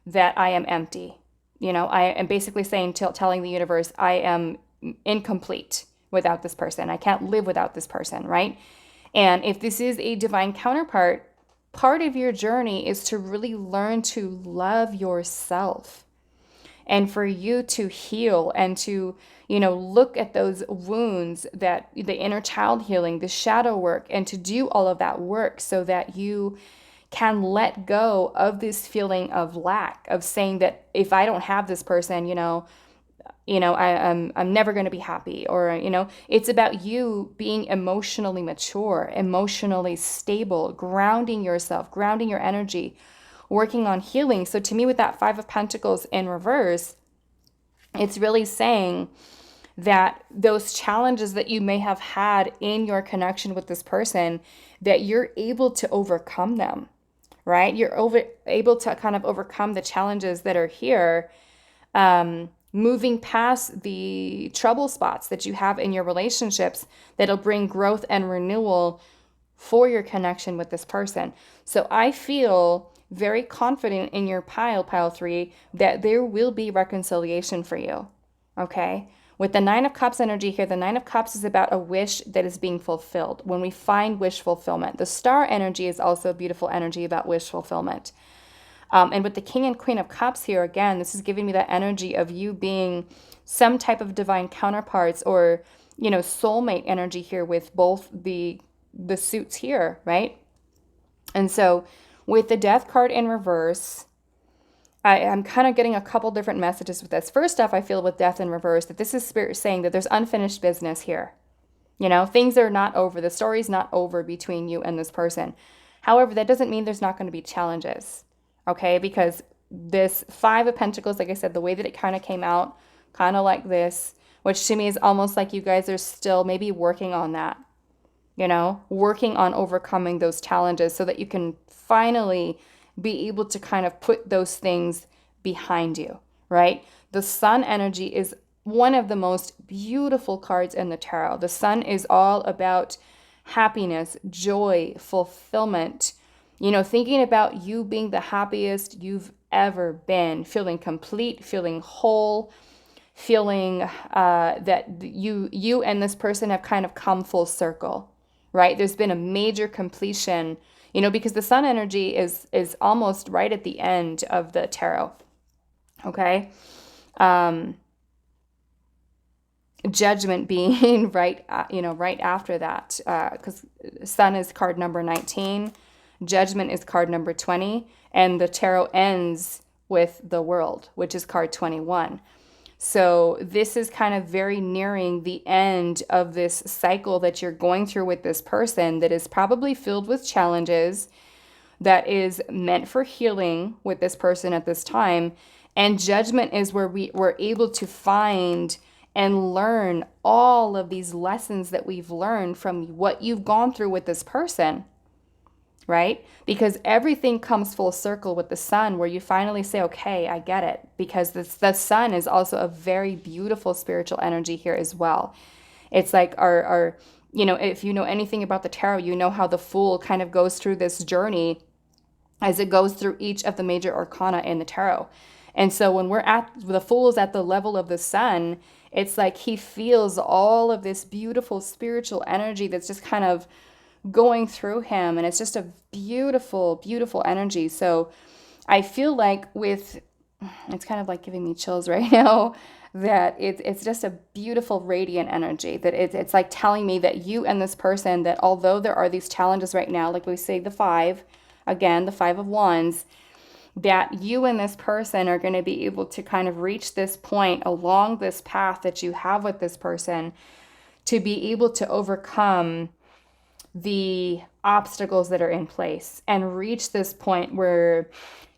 that I am empty. You know, I am basically saying, telling the universe, I am incomplete without this person. I can't live without this person, right? And if this is a divine counterpart, part of your journey is to really learn to love yourself, and for you to heal and to, you know, look at those wounds, that the inner child healing, the shadow work, and to do all of that work so that you can let go of this feeling of lack, of saying that if I don't have this person, I'm never going to be happy, or, it's about you being emotionally mature, emotionally stable, grounding yourself, grounding your energy, working on healing. So to me, with that Five of Pentacles in reverse, it's really saying that those challenges that you may have had in your connection with this person, that you're able to overcome them, right? You're able to kind of overcome the challenges that are here, moving past the trouble spots that you have in your relationships that'll bring growth and renewal for your connection with this person. So I feel very confident in your pile 3, that there will be reconciliation for you, okay? With the Nine of Cups energy here, the Nine of Cups is about a wish that is being fulfilled. When we find wish fulfillment, the Star energy is also a beautiful energy about wish fulfillment. And with the King and Queen of Cups here, again, this is giving me that energy of you being some type of divine counterparts, or, you know, soulmate energy here with both the suits here, right? And so with the Death card in reverse, I'm kind of getting a couple different messages with this. First off, I feel with Death in reverse that this is Spirit saying that there's unfinished business here. You know, things are not over. The story's not over between you and this person. However, that doesn't mean there's not going to be challenges, okay? Because this Five of Pentacles, like I said, the way that it kind of came out, kind of like this, which to me is almost like you guys are still maybe working on that, you know, working on overcoming those challenges so that you can finally be able to kind of put those things behind you, right? The Sun energy is one of the most beautiful cards in the tarot. The Sun is all about happiness, joy, fulfillment, you know, thinking about you being the happiest you've ever been, feeling complete, feeling whole, feeling that you and this person have kind of come full circle, right? There's been a major completion, you know, because the Sun energy is almost right at the end of the tarot, okay? Judgment being right, right after that, because Sun is card number 19, Judgment is card number 20, and the tarot ends with the World, which is card 21. So this is kind of very nearing the end of this cycle that you're going through with this person that is probably filled with challenges, that is meant for healing with this person at this time. And Judgment is where we're able to find and learn all of these lessons that we've learned from what you've gone through with this person, right? Because everything comes full circle with the Sun, where you finally say, okay, I get it. Because the Sun is also a very beautiful spiritual energy here as well. It's like our you know, if you know anything about the tarot, you know how the Fool kind of goes through this journey as it goes through each of the major arcana in the tarot. And so when the Fool is at the level of the Sun, it's like he feels all of this beautiful spiritual energy that's just kind of going through him, and it's just a beautiful, beautiful energy. So I feel like it's kind of like giving me chills right now, that it's just a beautiful radiant energy, that it's like telling me that you and this person, that although there are these challenges right now, like we say the Five of Wands, that you and this person are going to be able to kind of reach this point along this path that you have with this person, to be able to overcome the obstacles that are in place and reach this point where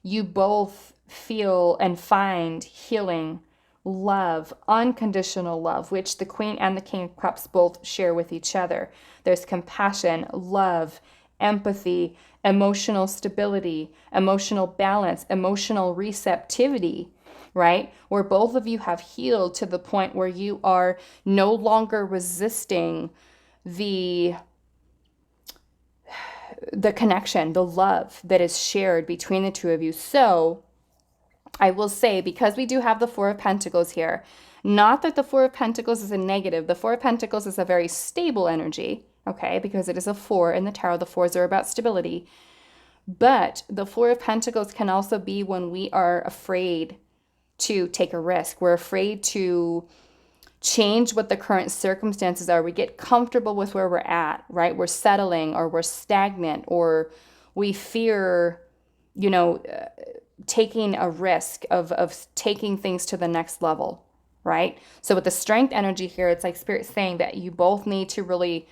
you both feel and find healing, love, unconditional love, which the Queen and the King of Cups both share with each other. There's compassion, love, empathy, emotional stability, emotional balance, emotional receptivity, right? Where both of you have healed to the point where you are no longer resisting the connection, the love that is shared between the two of you. So I will say, because we do have the Four of Pentacles here, not that the Four of Pentacles is a negative. The Four of Pentacles is a very stable energy, okay, because it is a 4 in the tarot. The 4s are about stability. But the Four of Pentacles can also be when we are afraid to take a risk. We're afraid to change what the current circumstances are. We get comfortable with where we're at, right? We're settling, or we're stagnant, or we fear, taking a risk of taking things to the next level, right? So with the Strength energy here, it's like Spirit saying that you both need to really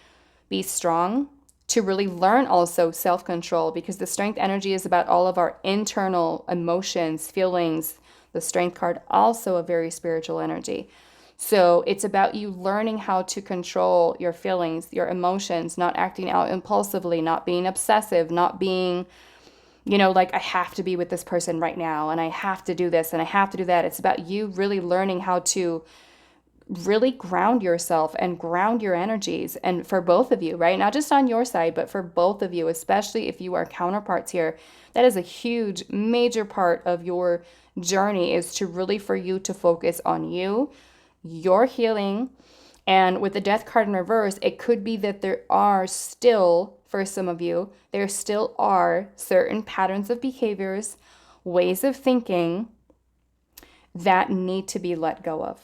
be strong to really learn also self-control, because the strength energy is about all of our internal emotions, feelings. The strength card, also a very spiritual energy. So it's about you learning how to control your feelings, your emotions, not acting out impulsively, not being obsessive, not being, like I have to be with this person right now and I have to do this and I have to do that. It's about you really learning how to really ground yourself and ground your energies. And for both of you, right? Not just on your side, but for both of you, especially if you are counterparts here, that is a huge, major part of your journey, is to really for you to focus on you, your healing. And with the death card in reverse, it could be that there are still, for some of you, there still are certain patterns of behaviors, ways of thinking that need to be let go of.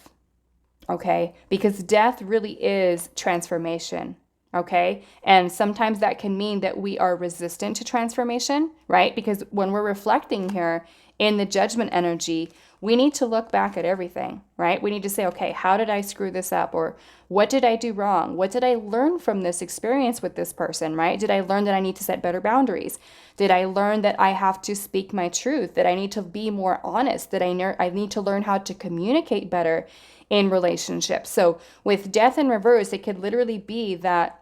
Okay? Because death really is transformation. Okay? And sometimes that can mean that we are resistant to transformation, right? Because when we're reflecting here in the judgment energy, we need to look back at everything, right? We need to say, okay, how did I screw this up? Or what did I do wrong? What did I learn from this experience with this person, right? Did I learn that I need to set better boundaries? Did I learn that I have to speak my truth? That I need to be more honest? That I need to learn how to communicate better in relationships? So with death in reverse, it could literally be that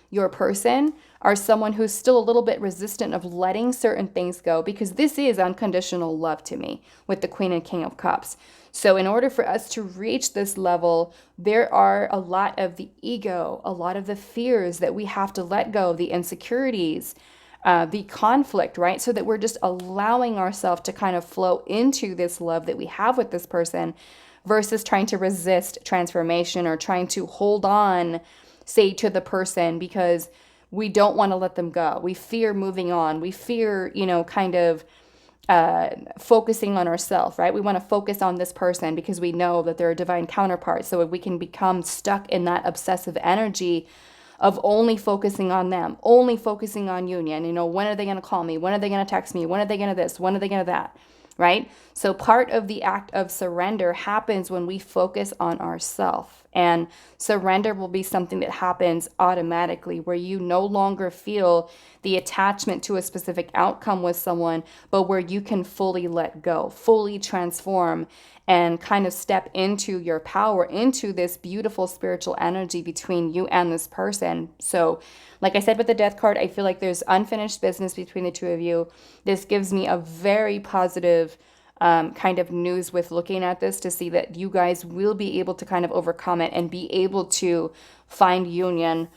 your person, are someone who's still a little bit resistant of letting certain things go, because this is unconditional love to me with the Queen and King of Cups. So in order for us to reach this level, there are a lot of the ego, a lot of the fears that we have to let go, the insecurities, the conflict, right? So that we're just allowing ourselves to kind of flow into this love that we have with this person, versus trying to resist transformation or trying to hold on, say, to the person because we don't want to let them go. We fear moving on. We fear, kind of focusing on ourselves, right? We want to focus on this person because we know that they're a divine counterpart. So if we can become stuck in that obsessive energy of only focusing on them, only focusing on union, when are they going to call me? When are they going to text me? When are they going to this? When are they going to that? Right? So part of the act of surrender happens when we focus on ourselves. And surrender will be something that happens automatically, where you no longer feel the attachment to a specific outcome with someone, but where you can fully let go, fully transform, and kind of step into your power, into this beautiful spiritual energy between you and this person. So like I said with the death card, I feel like there's unfinished business between the two of you. This gives me a very positive kind of news with looking at this, to see that you guys will be able to kind of overcome it and be able to find union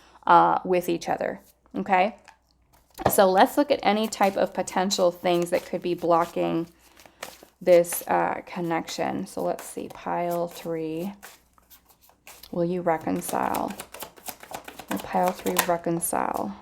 with each other. Okay? So let's look at any type of potential things that could be blocking this connection. So let's see, pile 3. Will you reconcile? Pile 3, reconcile.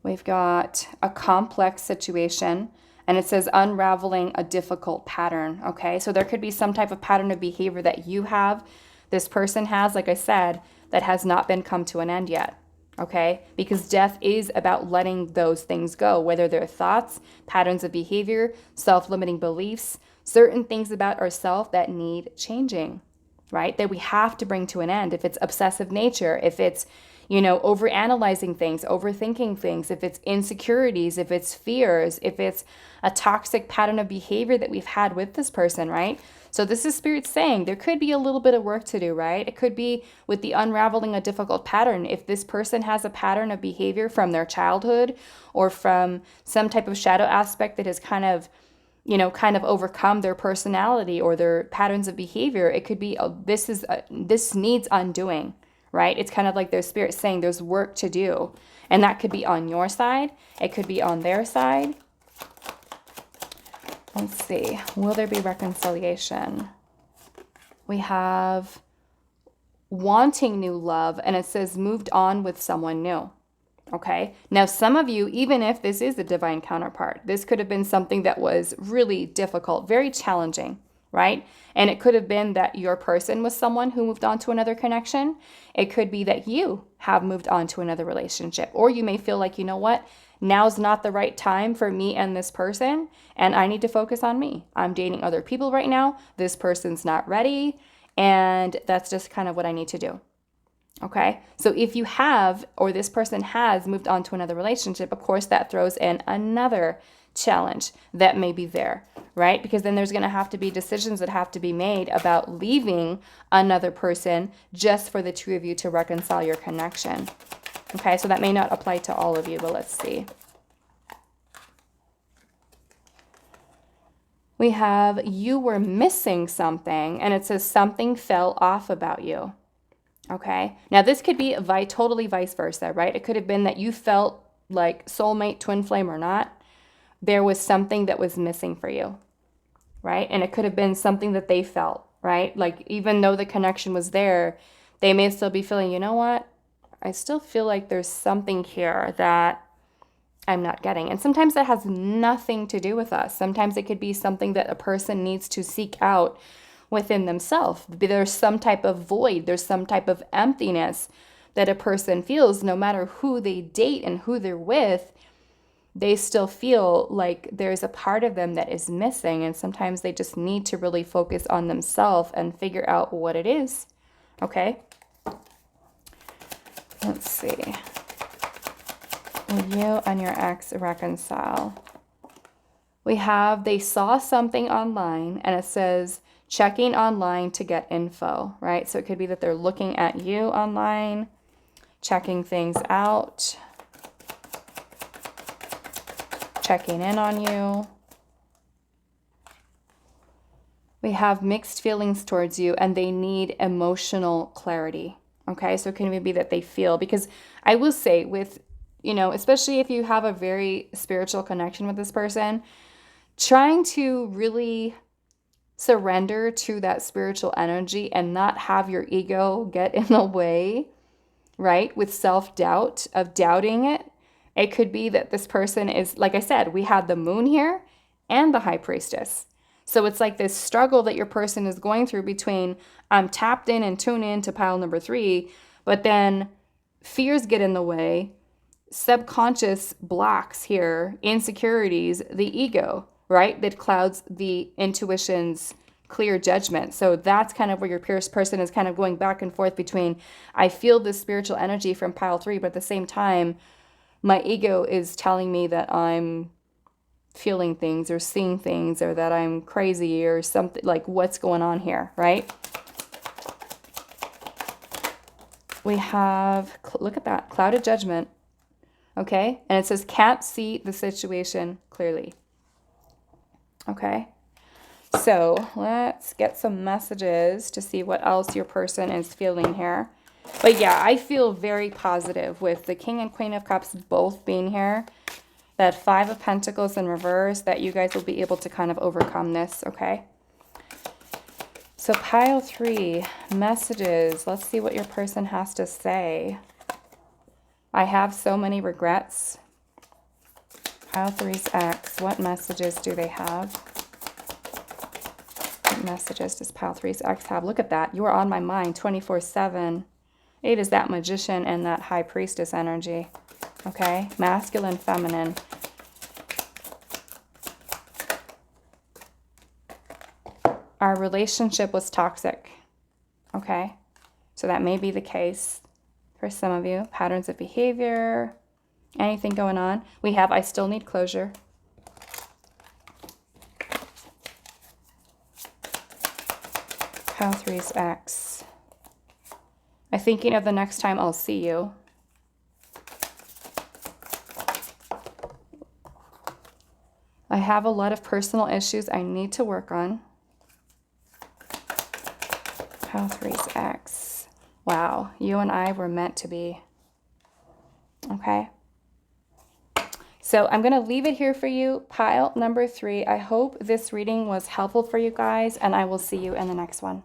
We've got a complex situation, and it says unraveling a difficult pattern. Okay, so there could be some type of pattern of behavior that you have, this person has, like I said, that has not been come to an end yet. Okay, because death is about letting those things go, whether they're thoughts, patterns of behavior, self-limiting beliefs, certain things about ourselves that need changing, right? That we have to bring to an end. If it's obsessive nature, if it's, overanalyzing things, overthinking things, if it's insecurities, if it's fears, if it's a toxic pattern of behavior that we've had with this person, right? So this is Spirit saying there could be a little bit of work to do, right? It could be with the unraveling a difficult pattern. If this person has a pattern of behavior from their childhood or from some type of shadow aspect that has kind of overcome their personality or their patterns of behavior, it could be this needs undoing, right? It's kind of like their Spirit saying there's work to do. And that could be on your side. It could be on their side. Let's see. Will there be reconciliation? We have wanting new love, and it says moved on with someone new. Okay. Now, some of you, even if this is a divine counterpart, this could have been something that was really difficult, very challenging, right? And it could have been that your person was someone who moved on to another connection. It could be that you have moved on to another relationship, or you may feel like, now's not the right time for me and this person, and I need to focus on me. I'm dating other people right now. This person's not ready, and that's just kind of what I need to do. Okay, so if you have, or this person has moved on to another relationship, of course, that throws in another challenge that may be there, right? Because then there's going to have to be decisions that have to be made about leaving another person just for the two of you to reconcile your connection. Okay, so that may not apply to all of you, but let's see. We have you were missing something, and it says something fell off about you. Okay, now this could be totally vice versa, right? It could have been that you felt like soulmate, twin flame or not, there was something that was missing for you, right? And it could have been something that they felt, right? Like even though the connection was there, they may still be feeling, you know what? I still feel like there's something here that I'm not getting. And sometimes that has nothing to do with us. Sometimes it could be something that a person needs to seek out within themselves. There's some type of void, there's some type of emptiness that a person feels no matter who they date and who they're with. They still feel like there's a part of them that is missing, and sometimes they just need to really focus on themselves and figure out what it is. Okay? Let's see. Will you and your ex reconcile? We have, they saw something online, and it says, checking online to get info, right? So it could be that they're looking at you online, checking things out, checking in on you. We have mixed feelings towards you, and they need emotional clarity, okay? So it can be that they feel, because I will say with, especially if you have a very spiritual connection with this person, trying to really surrender to that spiritual energy and not have your ego get in the way, right? With self-doubt of doubting it. It could be that this person is, like I said, we had the moon here and the high priestess. So it's like this struggle that your person is going through between I'm tapped in and tuned in to pile number 3, but then fears get in the way, subconscious blocks here, insecurities, the ego, right? That clouds the intuition's clear judgment. So that's kind of where your person is kind of going back and forth between, I feel this spiritual energy from pile 3, but at the same time, my ego is telling me that I'm feeling things or seeing things or that I'm crazy or something, like what's going on here, right? We have, look at that, clouded judgment. Okay, and it says can't see the situation clearly. Okay, so let's get some messages to see what else your person is feeling here. But yeah, I feel very positive with the King and Queen of Cups both being here. That 5 of Pentacles in reverse, that you guys will be able to kind of overcome this, okay? So pile 3, messages. Let's see what your person has to say. I have so many regrets. Pile 3's ex. What messages do they have? What messages does pile 3's ex have? Look at that. You are on my mind 24/7. It is that magician and that high priestess energy. Okay? Masculine, feminine. Our relationship was toxic. Okay? So that may be the case for some of you. Patterns of behavior. Anything going on? We have I still need closure. Pile 3's ex. I'm thinking of the next time I'll see you. I have a lot of personal issues I need to work on. Pile 3's ex. Wow, you and I were meant to be. Okay. So I'm going to leave it here for you, pile number 3. I hope this reading was helpful for you guys, and I will see you in the next one.